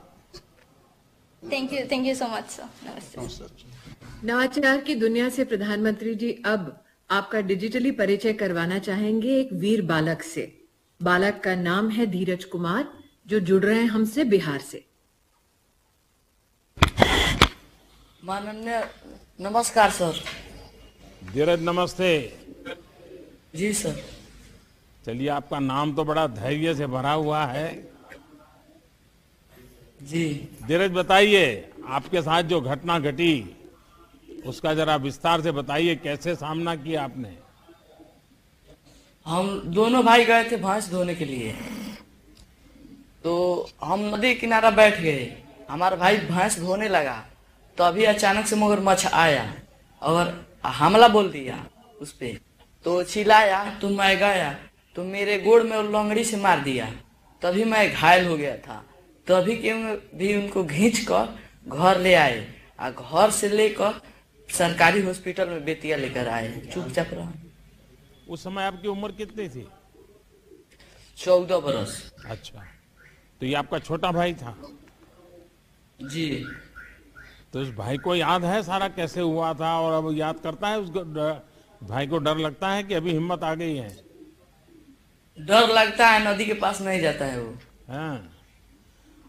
Thank you so much sir. नमस्ते। नवाचार की दुनिया से प्रधानमंत्री जी अब आपका डिजिटली परिचय करवाना चाहेंगे एक वीर बालक से। बालक का नाम है धीरज कुमार, जो जुड़ रहे हैं हमसे बिहार से। माननीय नमस्कार सर। धीरज नमस्ते। जी सर। चलिए, आपका नाम तो बड़ा धैर्य से भरा हुआ है। जी धीरज, बताइए आपके साथ जो घटना घटी उसका जरा विस्तार से बताइए, कैसे सामना किया आपने? हम दोनों भाई गए थे भैंस धोने के लिए, तो हम नदी किनारा बैठ गए। हमारा भाई भैंस धोने लगा तो अभी अचानक से मगरमच्छ आया और हमला बोल दिया उस पे, तो चिल्लाया तो मैं गया तो मेरे गोड़ में लंगड़ी से मार दिया। तभी मैं घायल हो गया था। तभी के भी उनको खींच कर घर ले आए और घर से लेकर सरकारी हॉस्पिटल में बेतिया लेकर आए। चुपचाप रहा। उस समय आपकी उम्र कितनी थी? 14 बरस। अच्छा, तो ये आपका छोटा भाई था? जी। तो उस भाई को याद है सारा कैसे हुआ था, और अब याद करता है उसको? भाई को डर लगता है कि अभी हिम्मत आ गई है? डर लगता है, नदी के पास नहीं जाता है वो। हाँ।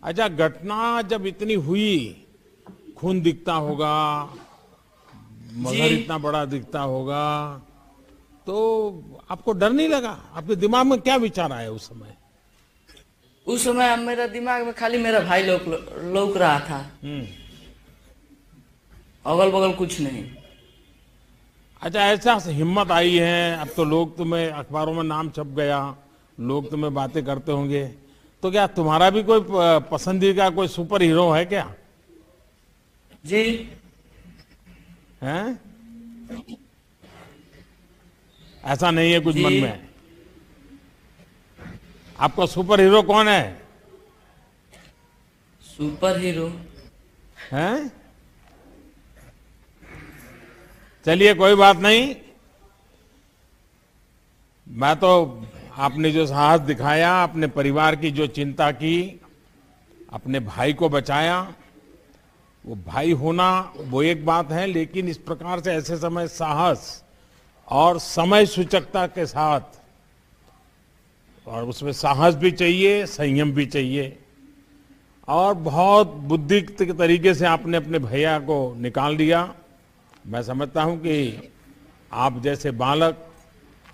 अच्छा, घटना जब इतनी हुई, खून दिखता होगा, मगर इतना बड़ा दिखता होगा, तो आपको डर नहीं लगा? आपके दिमाग में क्या विचार आया उस समय? उस समय मेरा दिमाग में खाली मेरा भाई लौक रहा था, अगल बगल कुछ नहीं। अच्छा, ऐसा हिम्मत आई है, अब तो लोग तुम्हें अखबारों में नाम छप गया, लोग तुम्हें बातें करते होंगे, तो क्या तुम्हारा भी कोई पसंदीदा कोई सुपर हीरो है क्या? जी। हैं? ऐसा नहीं है कुछ मन में? आपका सुपर हीरो कौन है? सुपर हीरो हैं? चलिए, कोई बात नहीं। मैं तो आपने जो साहस दिखाया, अपने परिवार की जो चिंता की, अपने भाई को बचाया, वो भाई होना वो एक बात है, लेकिन इस प्रकार से ऐसे समय साहस और समय सूचकता के साथ, और उसमें साहस भी चाहिए, संयम भी चाहिए, और बहुत बुद्धि के तरीके से आपने अपने भैया को निकाल दिया। मैं समझता हूं कि आप जैसे बालक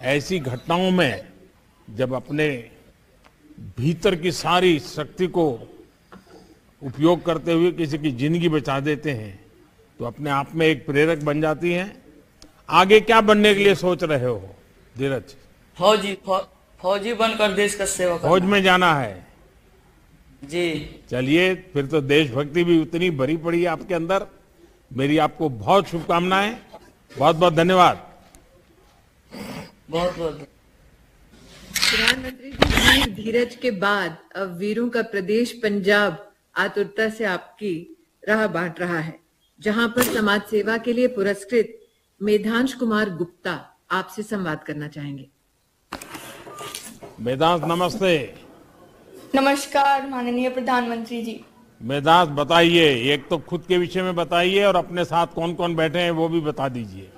ऐसी घटनाओं में जब अपने भीतर की सारी शक्ति को उपयोग करते हुए किसी की जिंदगी बचा देते हैं तो अपने आप में एक प्रेरक बन जाती हैं। आगे क्या बनने के लिए सोच रहे हो धीरज? फौजी बनकर देश का सेवा करना। फौज में जाना है जी। चलिए, फिर तो देशभक्ति भी उतनी भरी पड़ी है आपके अंदर। मेरी आपको बहुत शुभकामनाएं, बहुत बहुत धन्यवाद। बहुत बहुत प्रधानमंत्री जी, वीर धीरज के बाद अब वीरों का प्रदेश पंजाब आतुरता से आपकी राह बांट रहा है, जहां पर समाज सेवा के लिए पुरस्कृत मेधांश कुमार गुप्ता आपसे संवाद करना चाहेंगे। मेधांश, नमस्ते। नमस्कार माननीय प्रधानमंत्री जी। मेधांश, बताइए, एक तो खुद के विषय में बताइए और अपने साथ कौन कौन बैठे हैं वो भी बता दीजिए।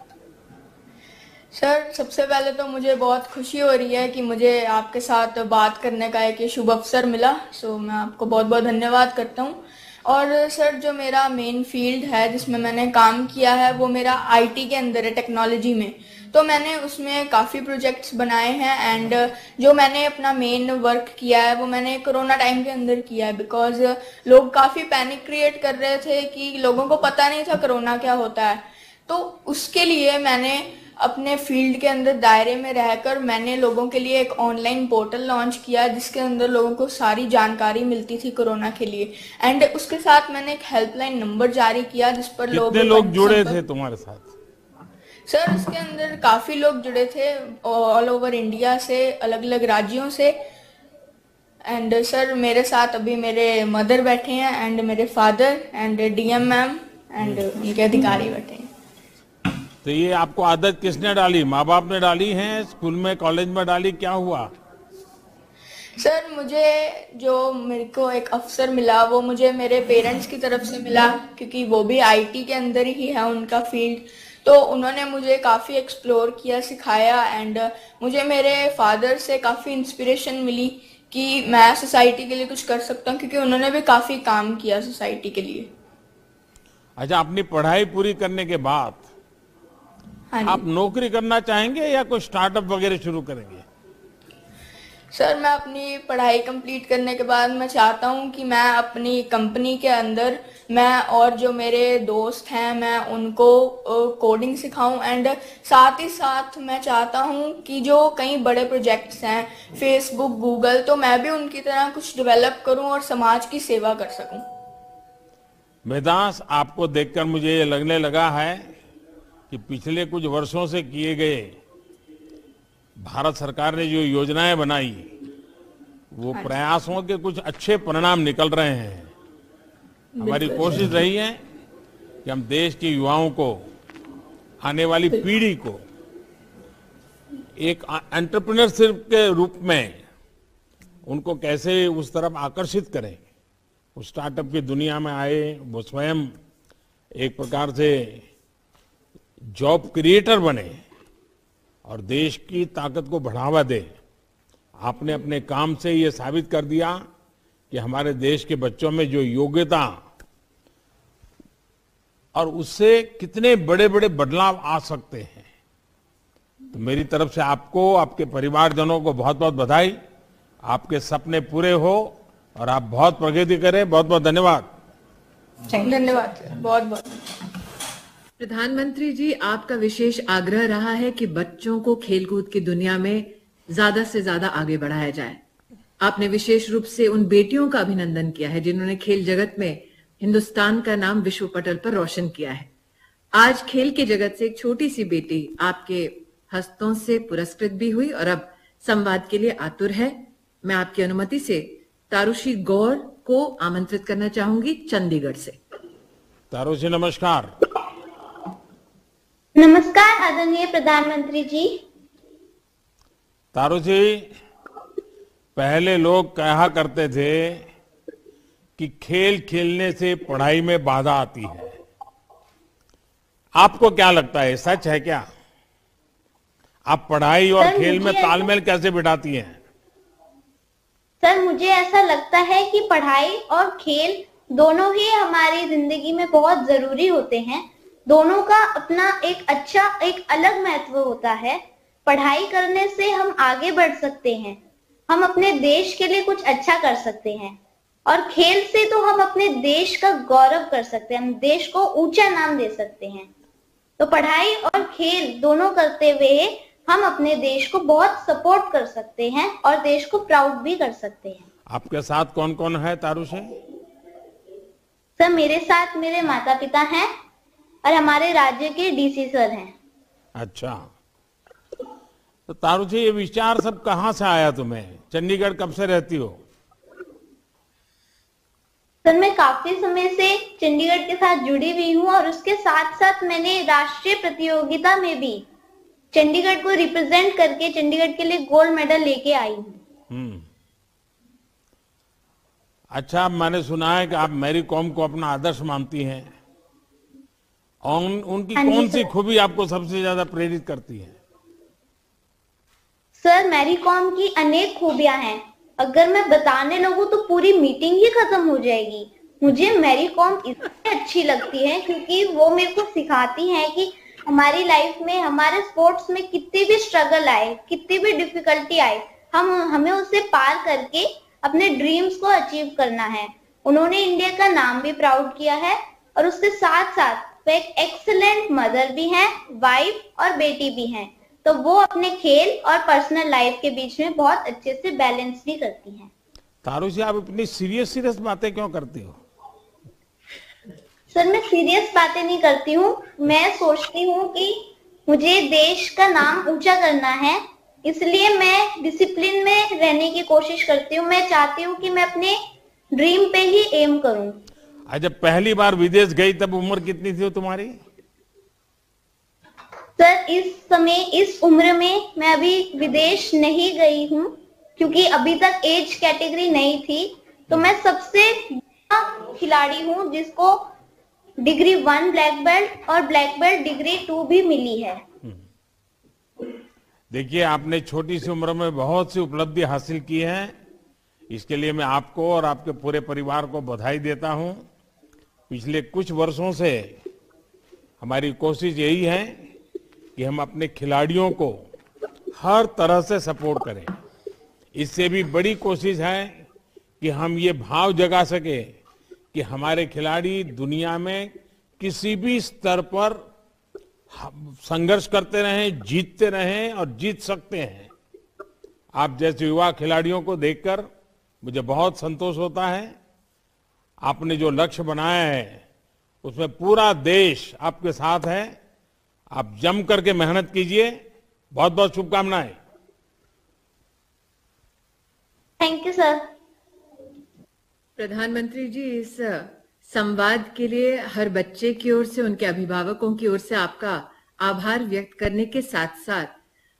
सर, सबसे पहले तो मुझे बहुत खुशी हो रही है कि मुझे आपके साथ बात करने का एक शुभ अवसर मिला। सो मैं आपको बहुत बहुत धन्यवाद करता हूँ। और सर, जो मेरा मेन फील्ड है जिसमें मैंने काम किया है वो मेरा आईटी के अंदर है, टेक्नोलॉजी में। तो मैंने उसमें काफ़ी प्रोजेक्ट्स बनाए हैं एंड जो मैंने अपना मेन वर्क किया है वो मैंने कोरोना टाइम के अंदर किया है, बिकॉज लोग काफ़ी पैनिक क्रिएट कर रहे थे कि लोगों को पता नहीं था कोरोना क्या होता है। तो उसके लिए मैंने अपने फील्ड के अंदर दायरे में रहकर मैंने लोगों के लिए एक ऑनलाइन पोर्टल लॉन्च किया जिसके अंदर लोगों को सारी जानकारी मिलती थी कोरोना के लिए। एंड उसके साथ मैंने एक हेल्पलाइन नंबर जारी किया जिस पर कितने लोग जुड़े थे तुम्हारे साथ? सर, इसके अंदर काफी लोग जुड़े थे ऑल ओवर इंडिया से, अलग अलग राज्यों से। एंड सर, मेरे साथ अभी मेरे मदर बैठे हैं एंड मेरे father and DM ma'am and उनके अधिकारी बैठे हैं। तो ये आपको आदत किसने डाली? माँ बाप ने डाली है? स्कूल में, कॉलेज में डाली? क्या हुआ? सर, मुझे जो मेरे को एक अवसर मिला वो मुझे मेरे पेरेंट्स की तरफ से मिला, क्योंकि वो भी आईटी के अंदर ही है उनका फील्ड। तो उन्होंने मुझे काफ़ी एक्सप्लोर किया, सिखाया एंड मुझे मेरे फादर से काफ़ी इंस्पिरेशन मिली कि मैं सोसाइटी के लिए कुछ कर सकता हूँ, क्योंकि उन्होंने भी काफ़ी काम किया सोसाइटी के लिए। अच्छा, अपनी पढ़ाई पूरी करने के बाद आप नौकरी करना चाहेंगे या कोई स्टार्टअप वगैरह शुरू करेंगे? सर, मैं अपनी पढ़ाई कंप्लीट करने के बाद मैं चाहता हूं कि मैं अपनी कंपनी के अंदर मैं और जो मेरे दोस्त हैं मैं उनको कोडिंग सिखाऊं एंड साथ ही साथ मैं चाहता हूं कि जो कई बड़े प्रोजेक्ट्स हैं फेसबुक, गूगल, तो मैं भी उनकी तरह कुछ डेवलप करूं और समाज की सेवा कर सकूं। मेधांश, आपको देखकर मुझे ये लगने लगा है कि पिछले कुछ वर्षों से किए गए भारत सरकार ने जो योजनाएं बनाई वो प्रयासों के कुछ अच्छे परिणाम निकल रहे हैं। हमारी कोशिश रही है कि हम देश के युवाओं को, आने वाली पीढ़ी को एक एंटरप्रेन्योरशिप के रूप में उनको कैसे उस तरफ आकर्षित करें। उस स्टार्टअप की दुनिया में आए, वो स्वयं एक प्रकार से जॉब क्रिएटर बने और देश की ताकत को बढ़ावा दे। आपने अपने काम से ये साबित कर दिया कि हमारे देश के बच्चों में जो योग्यता और उससे कितने बड़े बड़े बदलाव आ सकते हैं। तो मेरी तरफ से आपको, आपके परिवारजनों को बहुत बहुत बधाई। आपके सपने पूरे हो और आप बहुत प्रगति करें। बहुत बहुत धन्यवाद। धन्यवाद, बहुत बहुत। प्रधानमंत्री जी, आपका विशेष आग्रह रहा है कि बच्चों को खेलकूद की दुनिया में ज्यादा से ज्यादा आगे बढ़ाया जाए। आपने विशेष रूप से उन बेटियों का अभिनंदन किया है जिन्होंने खेल जगत में हिंदुस्तान का नाम विश्व पटल पर रोशन किया है। आज खेल के जगत से एक छोटी सी बेटी आपके हस्तों से पुरस्कृत भी हुई और अब संवाद के लिए आतुर है। मैं आपकी अनुमति से तारुषी गौर को आमंत्रित करना चाहूंगी, चंडीगढ़ से। तारुषी, नमस्कार। नमस्कार आदरणीय प्रधानमंत्री जी। तारुषी, पहले लोग कहा करते थे कि खेल खेलने से पढ़ाई में बाधा आती है। आपको क्या लगता है, सच है क्या? आप पढ़ाई और खेल में तालमेल कैसे बिठाती हैं? सर, मुझे ऐसा लगता है कि पढ़ाई और खेल दोनों ही हमारी जिंदगी में बहुत जरूरी होते हैं। दोनों का अपना एक अच्छा, एक अलग महत्व होता है। पढ़ाई करने से हम आगे बढ़ सकते हैं, हम अपने देश के लिए कुछ अच्छा कर सकते हैं। और खेल से तो हम अपने देश का गौरव कर सकते हैं, हम देश को ऊंचा नाम दे सकते हैं। तो पढ़ाई और खेल दोनों करते हुए हम अपने देश को बहुत सपोर्ट कर सकते हैं और देश को प्राउड भी कर सकते हैं। आपके साथ कौन कौन है तारुषी? सर मेरे साथ मेरे माता पिता हैं और हमारे राज्य के डीसी सर हैं। अच्छा, तो तारुषी ये विचार सब कहाँ से आया तुम्हें? चंडीगढ़ कब से रहती हो? सर मैं काफी समय से चंडीगढ़ के साथ जुड़ी हुई हूँ और उसके साथ साथ मैंने राष्ट्रीय प्रतियोगिता में भी चंडीगढ़ को रिप्रेजेंट करके चंडीगढ़ के लिए गोल्ड मेडल लेके आई हूँ। अच्छा, मैंने सुना है कि आप मैरी कॉम को अपना आदर्श मानती हैं। और उनकी कौन सी खूबी आपको सबसे ज्यादा प्रेरित करती है? सर मैरी कॉम की अनेक खूबियां हैं, अगर मैं बताने लगूं तो पूरी मीटिंग ही खत्म हो जाएगी। मुझे मैरी कॉम इसलिए अच्छी लगती है क्योंकि वो मेरे को सिखाती है कि हमारी लाइफ में, हमारे स्पोर्ट्स में कितनी भी स्ट्रगल आए, कितनी भी डिफिकल्टी आए, हमें उसे पार करके अपने ड्रीम्स को अचीव करना है। उन्होंने इंडिया का नाम भी प्राउड किया है और उसके साथ साथ वो एक एक्सीलेंट मदर भी हैं, वाइफ और बेटी भी हैं। तो वो अपने खेल और पर्सनल लाइफ के बीच में बहुत अच्छे से बैलेंस भी करती हैं। तारुषी, आप इतनी सीरियस बातें क्यों करती हो? सर मैं सीरियस बातें नहीं करती हूँ, मैं सोचती हूँ कि मुझे देश का नाम ऊंचा करना है, इसलिए मैं डिसिप्लिन में रहने की कोशिश करती हूँ। मैं चाहती हूँ कि मैं अपने ड्रीम पे ही एम करूँ। जब पहली बार विदेश गई तब उम्र कितनी थी तुम्हारी? सर इस समय, इस उम्र में मैं अभी विदेश नहीं गई हूँ क्योंकि अभी तक एज कैटेगरी नहीं थी। तो मैं सबसे बड़ा खिलाड़ी हूँ जिसको डिग्री 1 ब्लैक बेल्ट और ब्लैक बेल्ट डिग्री 2 भी मिली है। देखिए, आपने छोटी सी उम्र में बहुत सी उपलब्धि हासिल की है। इसके लिए मैं आपको और आपके पूरे परिवार को बधाई देता हूं। पिछले कुछ वर्षों से हमारी कोशिश यही है कि हम अपने खिलाड़ियों को हर तरह से सपोर्ट करें। इससे भी बड़ी कोशिश है कि हम ये भाव जगा सके कि हमारे खिलाड़ी दुनिया में किसी भी स्तर पर संघर्ष करते रहें, जीतते रहें और जीत सकते हैं। आप जैसे युवा खिलाड़ियों को देखकर मुझे बहुत संतोष होता है। आपने जो लक्ष्य बनाया है उसमें पूरा देश आपके साथ है। आप जम करके मेहनत कीजिए। बहुत बहुत शुभकामनाएं। Thank you sir. प्रधानमंत्री जी, इस संवाद के लिए हर बच्चे की ओर से, उनके अभिभावकों की ओर से आपका आभार व्यक्त करने के साथ साथ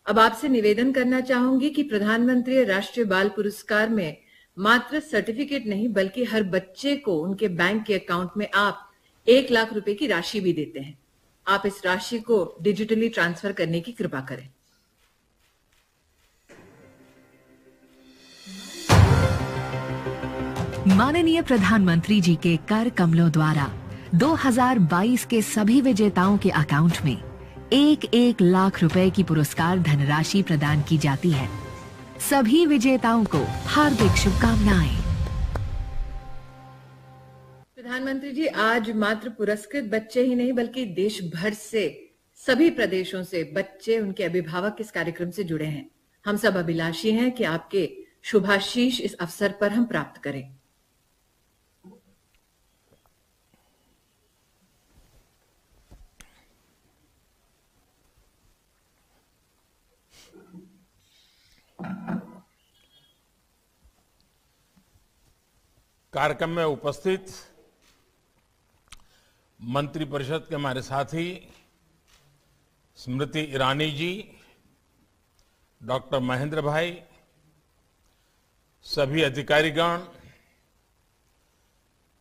अब आपसे निवेदन करना चाहूंगी कि प्रधानमंत्री राष्ट्रीय बाल पुरस्कार में मात्र सर्टिफिकेट नहीं बल्कि हर बच्चे को उनके बैंक के अकाउंट में आप 1 लाख रुपए की राशि भी देते हैं। आप इस राशि को डिजिटली ट्रांसफर करने की कृपा करें। माननीय प्रधानमंत्री जी के कर कमलों द्वारा 2022 के सभी विजेताओं के अकाउंट में 1-1 लाख रुपए की पुरस्कार धनराशि प्रदान की जाती है। सभी विजेताओं को हार्दिक शुभकामनाएं। प्रधानमंत्री जी, आज मात्र पुरस्कृत बच्चे ही नहीं बल्कि देश भर से, सभी प्रदेशों से बच्चे, उनके अभिभावक इस कार्यक्रम से जुड़े हैं। हम सब अभिलाषी हैं कि आपके शुभाशीष इस अवसर पर हम प्राप्त करें। कार्यक्रम में उपस्थित मंत्रिपरिषद के हमारे साथी स्मृति ईरानी जी, डॉक्टर महेंद्र भाई, सभी अधिकारीगण,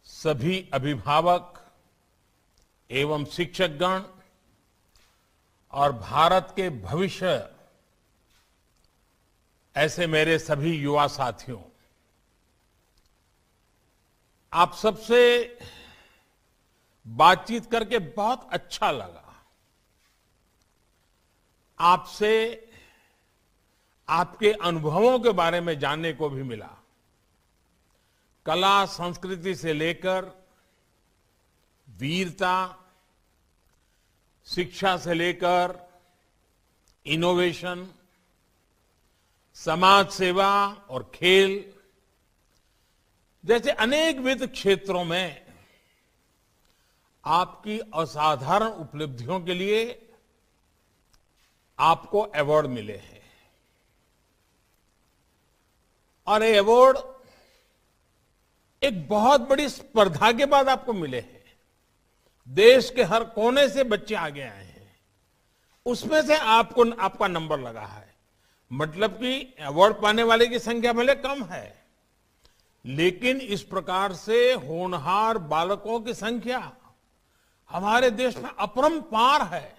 सभी अभिभावक एवं शिक्षकगण और भारत के भविष्य ऐसे मेरे सभी युवा साथियों, आप सबसे बातचीत करके बहुत अच्छा लगा। आपसे आपके अनुभवों के बारे में जानने को भी मिला। कला संस्कृति से लेकर वीरता, शिक्षा से लेकर इनोवेशन, समाज सेवा और खेल जैसे अनेकविध क्षेत्रों में आपकी असाधारण उपलब्धियों के लिए आपको अवार्ड मिले हैं। और ये अवार्ड एक बहुत बड़ी स्पर्धा के बाद आपको मिले हैं। देश के हर कोने से बच्चे आगे आए हैं, उसमें से आपका नंबर लगा है। मतलब कि अवार्ड पाने वाले की संख्या भले कम है, लेकिन इस प्रकार से होनहार बालकों की संख्या हमारे देश में अपरंपार है।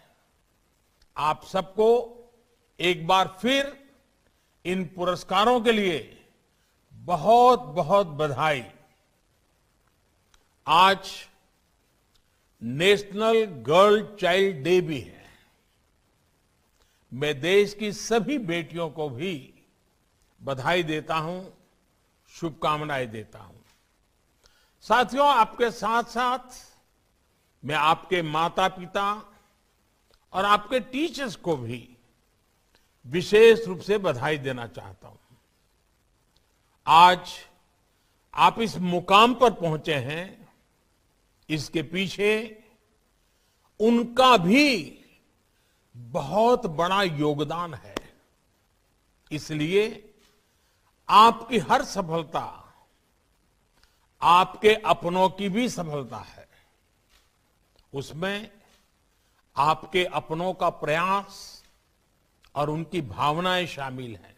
आप सबको एक बार फिर इन पुरस्कारों के लिए बहुत बहुत बधाई। आज नेशनल गर्ल चाइल्ड डे भी है। मैं देश की सभी बेटियों को भी बधाई देता हूं, शुभकामनाएं देता हूं। साथियों, आपके साथ साथ मैं आपके माता पिता और आपके टीचर्स को भी विशेष रूप से बधाई देना चाहता हूं। आज आप इस मुकाम पर पहुंचे हैं, इसके पीछे उनका भी बहुत बड़ा योगदान है। इसलिए आपकी हर सफलता आपके अपनों की भी सफलता है। उसमें आपके अपनों का प्रयास और उनकी भावनाएं शामिल हैं।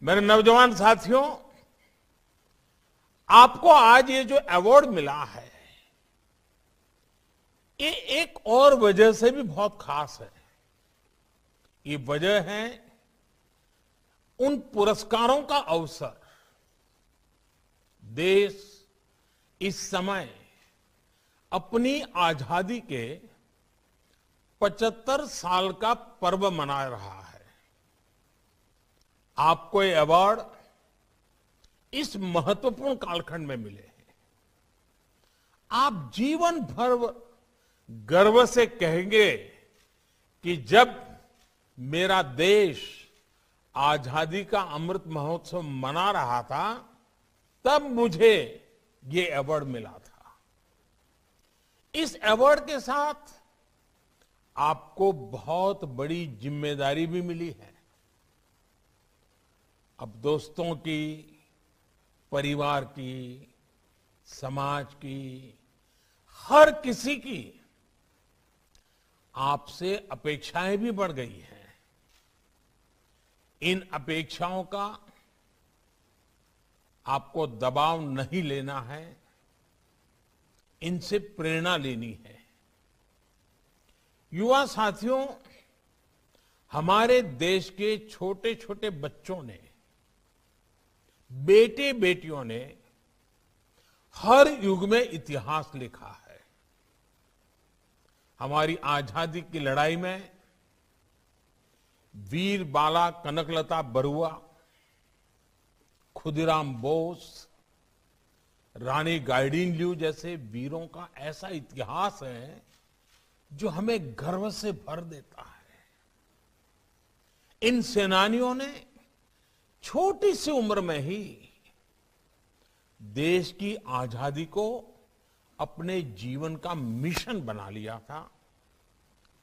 मेरे नौजवान साथियों, आपको आज ये जो अवार्ड मिला है, ये एक और वजह से भी बहुत खास है। ये वजह है उन पुरस्कारों का अवसर। देश इस समय अपनी आजादी के 75 साल का पर्व मना रहा है। आपको ये अवार्ड इस महत्वपूर्ण कालखंड में मिले हैं। आप जीवन भर गर्व से कहेंगे कि जब मेरा देश आजादी का अमृत महोत्सव मना रहा था, तब मुझे ये अवार्ड मिला था। इस अवार्ड के साथ आपको बहुत बड़ी जिम्मेदारी भी मिली है। अब दोस्तों की, परिवार की, समाज की, हर किसी की आपसे अपेक्षाएं भी बढ़ गई हैं। इन अपेक्षाओं का आपको दबाव नहीं लेना है, इनसे प्रेरणा लेनी है। युवा साथियों, हमारे देश के छोटे छोटे बच्चों ने, बेटे बेटियों ने हर युग में इतिहास लिखा है। हमारी आजादी की लड़ाई में वीर बाला कनकलता बरुआ, खुदीराम बोस, रानी गाइडिनल्यू जैसे वीरों का ऐसा इतिहास है जो हमें गर्व से भर देता है। इन सेनानियों ने छोटी सी उम्र में ही देश की आजादी को अपने जीवन का मिशन बना लिया था।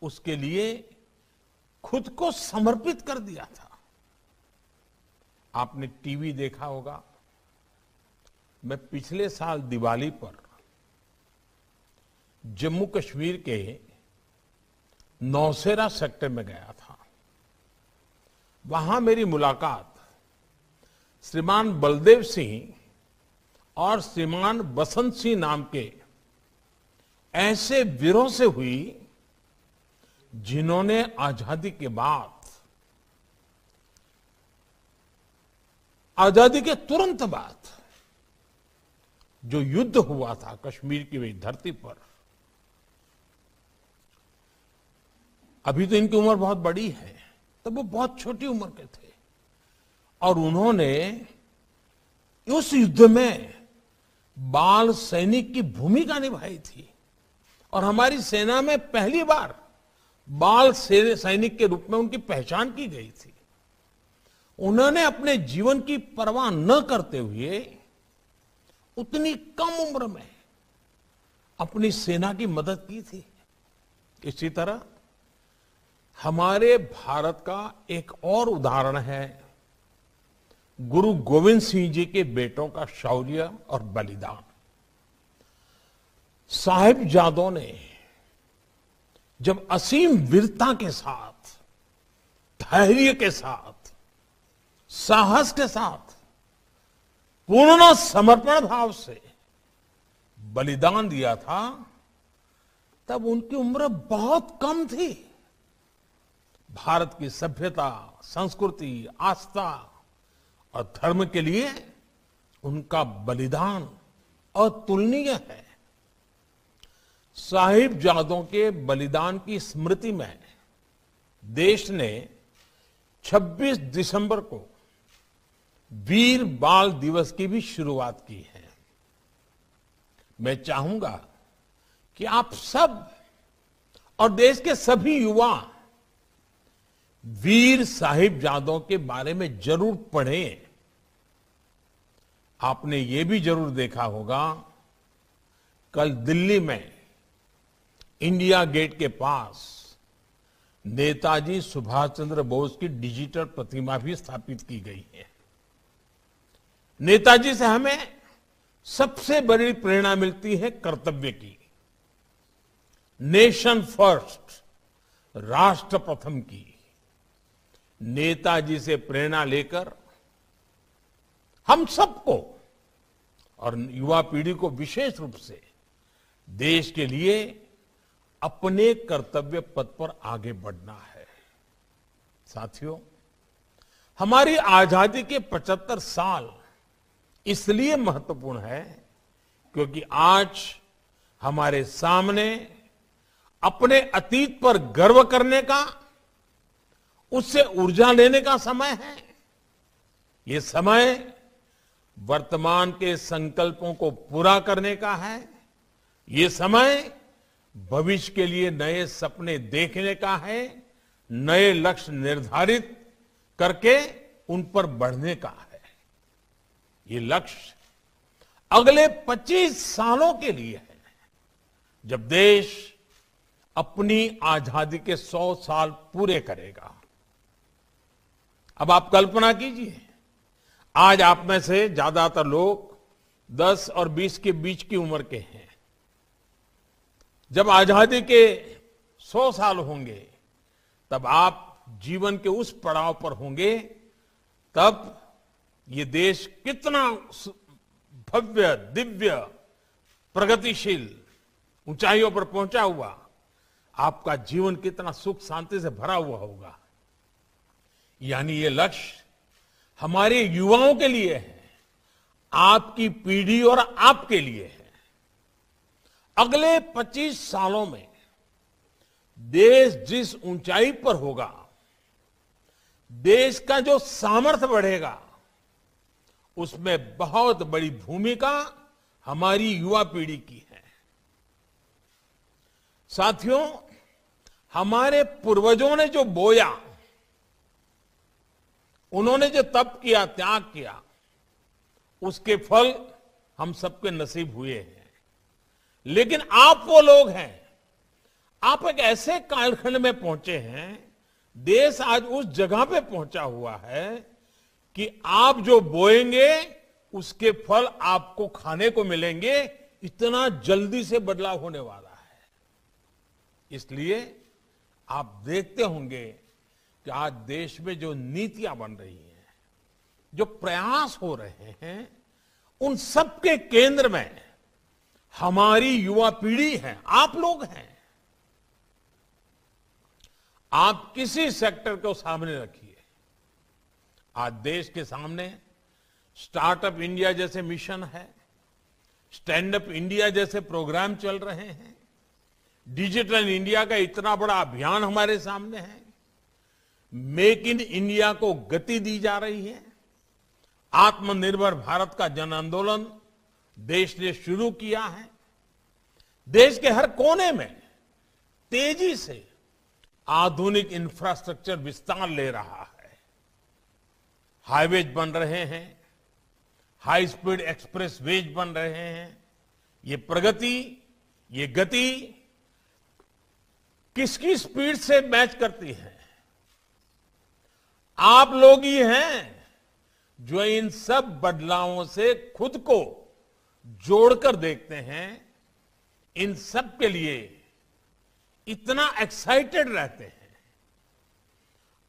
उसके लिए खुद को समर्पित कर दिया था। आपने टीवी देखा होगा, मैं पिछले साल दिवाली पर जम्मू कश्मीर के नौशेरा सेक्टर में गया था। वहां मेरी मुलाकात श्रीमान बलदेव सिंह और श्रीमान बसंत सिंह नाम के ऐसे वीरों से हुई जिन्होंने आजादी के बाद, आजादी के तुरंत बाद जो युद्ध हुआ था कश्मीर की वही धरती पर, अभी तो इनकी उम्र बहुत बड़ी है, तब वो बहुत छोटी उम्र के थे और उन्होंने उस युद्ध में बाल सैनिक की भूमिका निभाई थी और हमारी सेना में पहली बार बाल सैनिक के रूप में उनकी पहचान की गई थी। उन्होंने अपने जीवन की परवाह न करते हुए उतनी कम उम्र में अपनी सेना की मदद की थी। इसी तरह हमारे भारत का एक और उदाहरण है गुरु गोविंद सिंह जी के बेटों का शौर्य और बलिदान। साहिबजादों ने जब असीम वीरता के साथ, धैर्य के साथ, साहस के साथ, पूर्ण समर्पण भाव से बलिदान दिया था, तब उनकी उम्र बहुत कम थी। भारत की सभ्यता, संस्कृति, आस्था और धर्म के लिए उनका बलिदान अतुलनीय है। साहिबजादों के बलिदान की स्मृति में देश ने 26 दिसंबर को वीर बाल दिवस की भी शुरुआत की है। मैं चाहूंगा कि आप सब और देश के सभी युवा वीर साहिबजादों के बारे में जरूर पढ़ें। आपने ये भी जरूर देखा होगा, कल दिल्ली में इंडिया गेट के पास नेताजी सुभाष चंद्र बोस की डिजिटल प्रतिमा भी स्थापित की गई है। नेताजी से हमें सबसे बड़ी प्रेरणा मिलती है कर्तव्य की, नेशन फर्स्ट, राष्ट्र प्रथम की। नेताजी से प्रेरणा लेकर हम सबको और युवा पीढ़ी को विशेष रूप से देश के लिए अपने कर्तव्य पथ पर आगे बढ़ना है। साथियों, हमारी आजादी के 75 साल इसलिए महत्वपूर्ण है क्योंकि आज हमारे सामने अपने अतीत पर गर्व करने का, उससे ऊर्जा लेने का समय है। ये समय वर्तमान के संकल्पों को पूरा करने का है। ये समय भविष्य के लिए नए सपने देखने का है, नए लक्ष्य निर्धारित करके उन पर बढ़ने का है। ये लक्ष्य अगले 25 सालों के लिए है, जब देश अपनी आजादी के 100 साल पूरे करेगा। अब आप कल्पना कीजिए, आज आप में से ज्यादातर लोग 10 और 20 के बीच की उम्र के हैं। जब आजादी के 100 साल होंगे, तब आप जीवन के उस पड़ाव पर होंगे, तब ये देश कितना भव्य, दिव्य, प्रगतिशील ऊंचाइयों पर पहुंचा हुआ, आपका जीवन कितना सुख शांति से भरा हुआ होगा। यानी ये लक्ष्य हमारे युवाओं के लिए है, आपकी पीढ़ी और आपके लिए है। अगले 25 सालों में देश जिस ऊंचाई पर होगा, देश का जो सामर्थ्य बढ़ेगा, उसमें बहुत बड़ी भूमिका हमारी युवा पीढ़ी की है। साथियों, हमारे पूर्वजों ने जो बोया, उन्होंने जो तप किया, त्याग किया, उसके फल हम सबके नसीब हुए हैं। लेकिन आप वो लोग हैं, आप एक ऐसे कालखंड में पहुंचे हैं, देश आज उस जगह पे पहुंचा हुआ है कि आप जो बोएंगे उसके फल आपको खाने को मिलेंगे। इतना जल्दी से बदलाव होने वाला है। इसलिए आप देखते होंगे कि आज देश में जो नीतियां बन रही हैं, जो प्रयास हो रहे हैं, उन सबके केंद्र में हमारी युवा पीढ़ी है, आप लोग हैं। आप किसी सेक्टर को सामने रखिए, आज देश के सामने स्टार्टअप इंडिया जैसे मिशन है, स्टैंड अप इंडिया जैसे प्रोग्राम चल रहे हैं, डिजिटल इंडिया का इतना बड़ा अभियान हमारे सामने है, मेक इन इंडिया को गति दी जा रही है। आत्मनिर्भर भारत का जन आंदोलन देश ने शुरू किया है। देश के हर कोने में तेजी से आधुनिक इंफ्रास्ट्रक्चर विस्तार ले रहा है। हाईवेज बन रहे हैं, हाई स्पीड एक्सप्रेस वेज बन रहे हैं। ये प्रगति, ये गति किसकी स्पीड से मैच करती है? आप लोग ही हैं जो इन सब बदलावों से खुद को जोड़कर देखते हैं, इन सब के लिए इतना एक्साइटेड रहते हैं।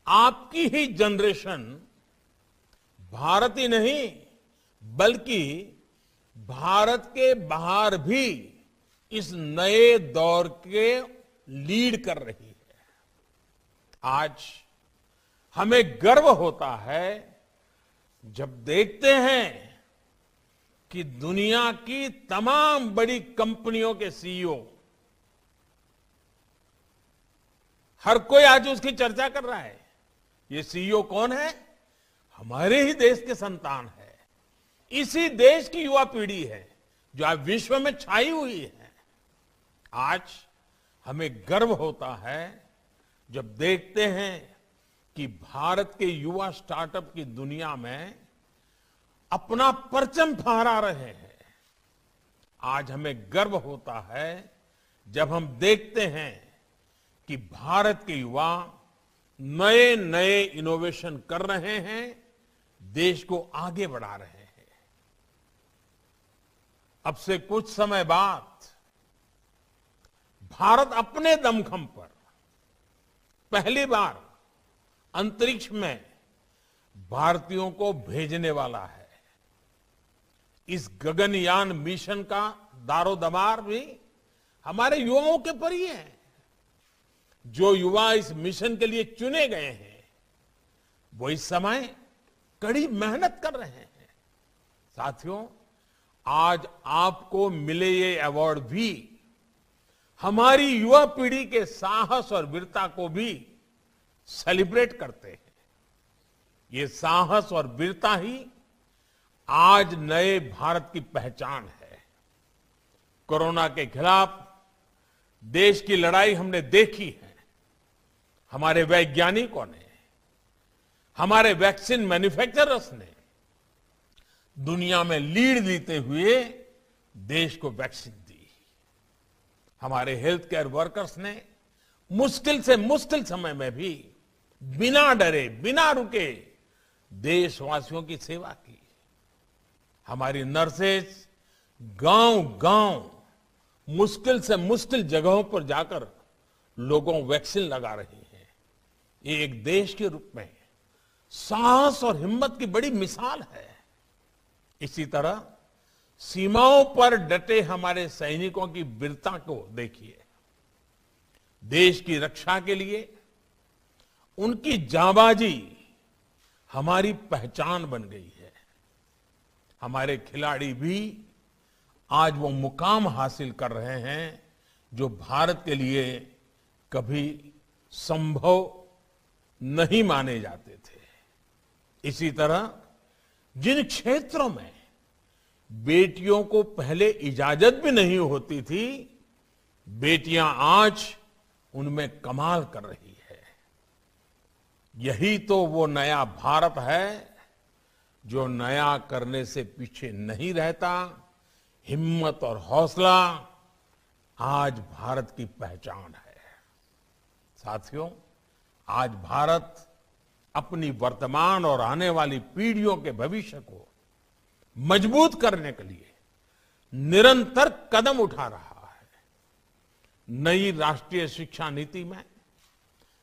आपकी ही जनरेशन भारत ही नहीं बल्कि भारत के बाहर भी इस नए दौर के लीड कर रही है। आज हमें गर्व होता है जब देखते हैं कि दुनिया की तमाम बड़ी कंपनियों के सीईओ, हर कोई आज उसकी चर्चा कर रहा है। ये सीईओ कौन है? हमारे ही देश के संतान है। इसी देश की युवा पीढ़ी है जो आज विश्व में छाई हुई है। आज हमें गर्व होता है जब देखते हैं कि भारत के युवा स्टार्टअप की दुनिया में अपना परचम फहरा रहे हैं। आज हमें गर्व होता है जब हम देखते हैं कि भारत के युवा नए नए इनोवेशन कर रहे हैं, देश को आगे बढ़ा रहे हैं। अब से कुछ समय बाद भारत अपने दमखम पर पहली बार अंतरिक्ष में भारतीयों को भेजने वाला है। इस गगनयान मिशन का दारोदमार भी हमारे युवाओं के पर ही है। जो युवा इस मिशन के लिए चुने गए हैं वो इस समय कड़ी मेहनत कर रहे हैं। साथियों, आज आपको मिले ये अवार्ड भी हमारी युवा पीढ़ी के साहस और वीरता को भी सेलिब्रेट करते हैं। ये साहस और वीरता ही आज नए भारत की पहचान है। कोरोना के खिलाफ देश की लड़ाई हमने देखी है। हमारे वैज्ञानिकों ने, हमारे वैक्सीन मैन्युफैक्चरर्स ने दुनिया में लीड लेते हुए देश को वैक्सीन दी। हमारे हेल्थ केयर वर्कर्स ने मुश्किल से मुश्किल समय में भी बिना डरे, बिना रुके देशवासियों की सेवा की। हमारी नर्सेज गांव-गांव मुश्किल से मुश्किल जगहों पर जाकर लोगों को वैक्सीन लगा रही हैं। ये एक देश के रूप में साहस और हिम्मत की बड़ी मिसाल है। इसी तरह सीमाओं पर डटे हमारे सैनिकों की वीरता को देखिए। देश की रक्षा के लिए उनकी जांबाजी हमारी पहचान बन गई है। हमारे खिलाड़ी भी आज वो मुकाम हासिल कर रहे हैं जो भारत के लिए कभी संभव नहीं माने जाते थे। इसी तरह जिन क्षेत्रों में बेटियों को पहले इजाजत भी नहीं होती थी, बेटियां आज उनमें कमाल कर रही है। यही तो वो नया भारत है जो नया करने से पीछे नहीं रहता। हिम्मत और हौसला आज भारत की पहचान है। साथियों, आज भारत अपनी वर्तमान और आने वाली पीढ़ियों के भविष्य को मजबूत करने के लिए निरंतर कदम उठा रहा है। नई राष्ट्रीय शिक्षा नीति में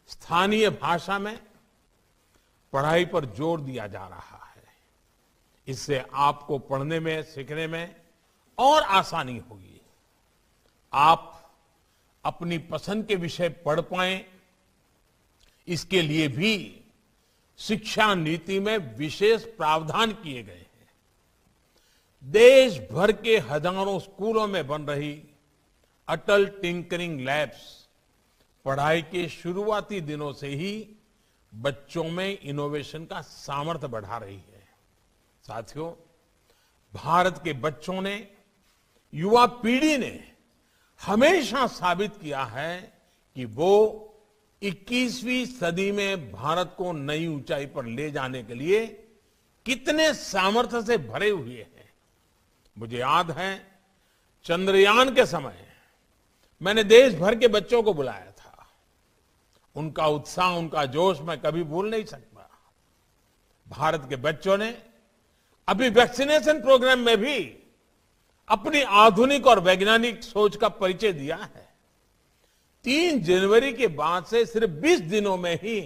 स्थानीय भाषा में पढ़ाई पर जोर दिया जा रहा है। इससे आपको पढ़ने में, सीखने में और आसानी होगी। आप अपनी पसंद के विषय पढ़ पाएं, इसके लिए भी शिक्षा नीति में विशेष प्रावधान किए गए हैं। देश भर के हजारों स्कूलों में बन रही अटल टिंकरिंग लैब्स पढ़ाई के शुरुआती दिनों से ही बच्चों में इनोवेशन का सामर्थ्य बढ़ा रही है। साथियों, भारत के बच्चों ने, युवा पीढ़ी ने हमेशा साबित किया है कि वो 21वीं सदी में भारत को नई ऊंचाई पर ले जाने के लिए कितने सामर्थ्य से भरे हुए हैं। मुझे याद है, चंद्रयान के समय मैंने देश भर के बच्चों को बुलाया था। उनका उत्साह, उनका जोश मैं कभी भूल नहीं सकता। भारत के बच्चों ने अभी वैक्सीनेशन प्रोग्राम में भी अपनी आधुनिक और वैज्ञानिक सोच का परिचय दिया है। 3 जनवरी के बाद से सिर्फ 20 दिनों में ही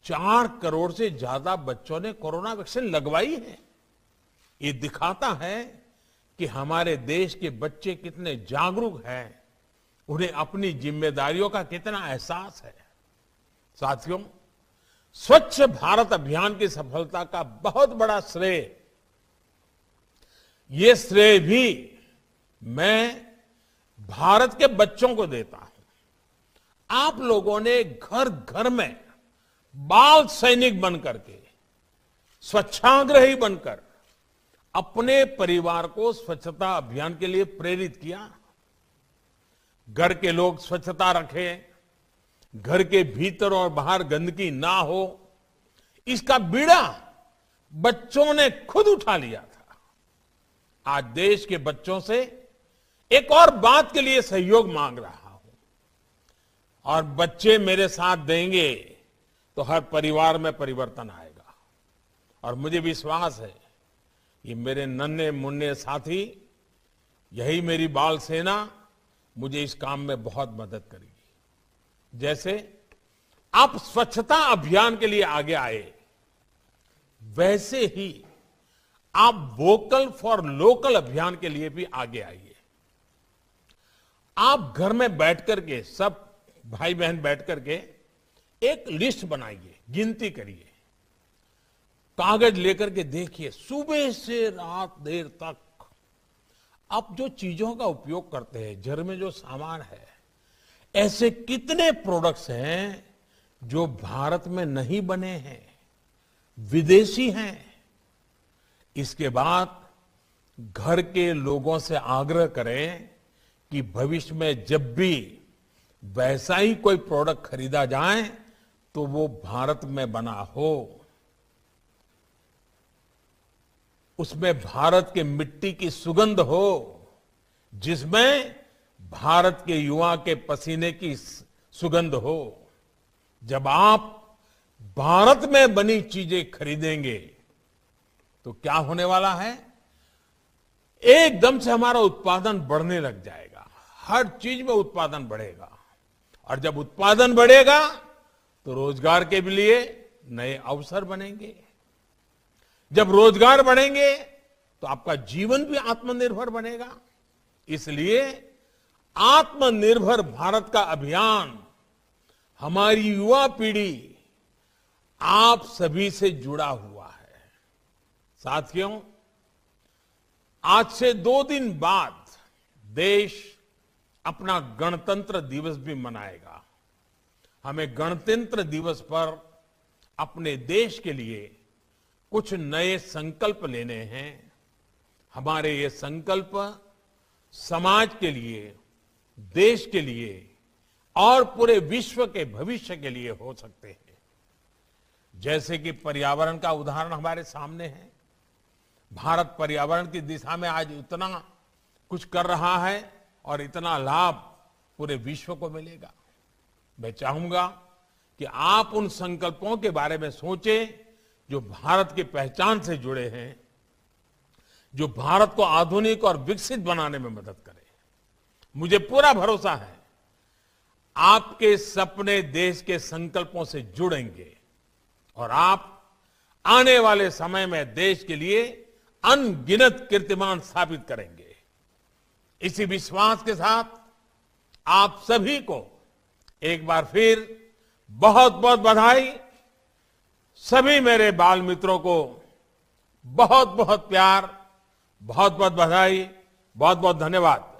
4 करोड़ से ज्यादा बच्चों ने कोरोना वैक्सीन लगवाई है। ये दिखाता है कि हमारे देश के बच्चे कितने जागरूक हैं, उन्हें अपनी जिम्मेदारियों का कितना एहसास है। साथियों, स्वच्छ भारत अभियान की सफलता का बहुत बड़ा श्रेय, ये श्रेय भी मैं भारत के बच्चों को देता हूं। आप लोगों ने घर घर में बाल सैनिक बनकर के, स्वच्छाग्रही बनकर अपने परिवार को स्वच्छता अभियान के लिए प्रेरित किया। घर के लोग स्वच्छता रखें, घर के भीतर और बाहर गंदगी ना हो, इसका बीड़ा बच्चों ने खुद उठा लिया था। आज देश के बच्चों से एक और बात के लिए सहयोग मांग रहा हूं, और बच्चे मेरे साथ देंगे तो हर परिवार में परिवर्तन आएगा। और मुझे विश्वास है, ये मेरे नन्हे मुन्ने साथी, यही मेरी बाल सेना मुझे इस काम में बहुत मदद करेगी। जैसे आप स्वच्छता अभियान के लिए आगे आए, वैसे ही आप वोकल फॉर लोकल अभियान के लिए भी आगे आइए। आप घर में बैठ करके, सब भाई बहन बैठ करके एक लिस्ट बनाइए, गिनती करिए, कागज लेकर के देखिए, सुबह से रात देर तक आप जो चीजों का उपयोग करते हैं, घर में जो सामान है, ऐसे कितने प्रोडक्ट्स हैं जो भारत में नहीं बने हैं, विदेशी हैं। इसके बाद घर के लोगों से आग्रह करें कि भविष्य में जब भी वैसा ही कोई प्रोडक्ट खरीदा जाए तो वो भारत में बना हो, उसमें भारत के मिट्टी की सुगंध हो, जिसमें भारत के युवा के पसीने की सुगंध हो। जब आप भारत में बनी चीजें खरीदेंगे तो क्या होने वाला है, एकदम से हमारा उत्पादन बढ़ने लग जाएगा। हर चीज में उत्पादन बढ़ेगा, और जब उत्पादन बढ़ेगा तो रोजगार के लिए नए अवसर बनेंगे। जब रोजगार बढ़ेंगे तो आपका जीवन भी आत्मनिर्भर बनेगा। इसलिए आत्मनिर्भर भारत का अभियान, हमारी युवा पीढ़ी आप सभी से जुड़ा हुआ है। साथियों, आज से 2 दिन बाद देश अपना गणतंत्र दिवस भी मनाएगा। हमें गणतंत्र दिवस पर अपने देश के लिए कुछ नए संकल्प लेने हैं। हमारे ये संकल्प समाज के लिए, देश के लिए और पूरे विश्व के भविष्य के लिए हो सकते हैं। जैसे कि पर्यावरण का उदाहरण हमारे सामने है। भारत पर्यावरण की दिशा में आज इतना कुछ कर रहा है और इतना लाभ पूरे विश्व को मिलेगा। मैं चाहूंगा कि आप उन संकल्पों के बारे में सोचें जो भारत की पहचान से जुड़े हैं, जो भारत को आधुनिक और विकसित बनाने में मदद करें। मुझे पूरा भरोसा है आपके सपने देश के संकल्पों से जुड़ेंगे और आप आने वाले समय में देश के लिए अनगिनत कीर्तिमान स्थापित करेंगे। इसी विश्वास के साथ आप सभी को एक बार फिर बहुत बहुत बधाई। सभी मेरे बाल मित्रों को बहुत बहुत प्यार, बहुत बहुत बधाई, बहुत बहुत धन्यवाद।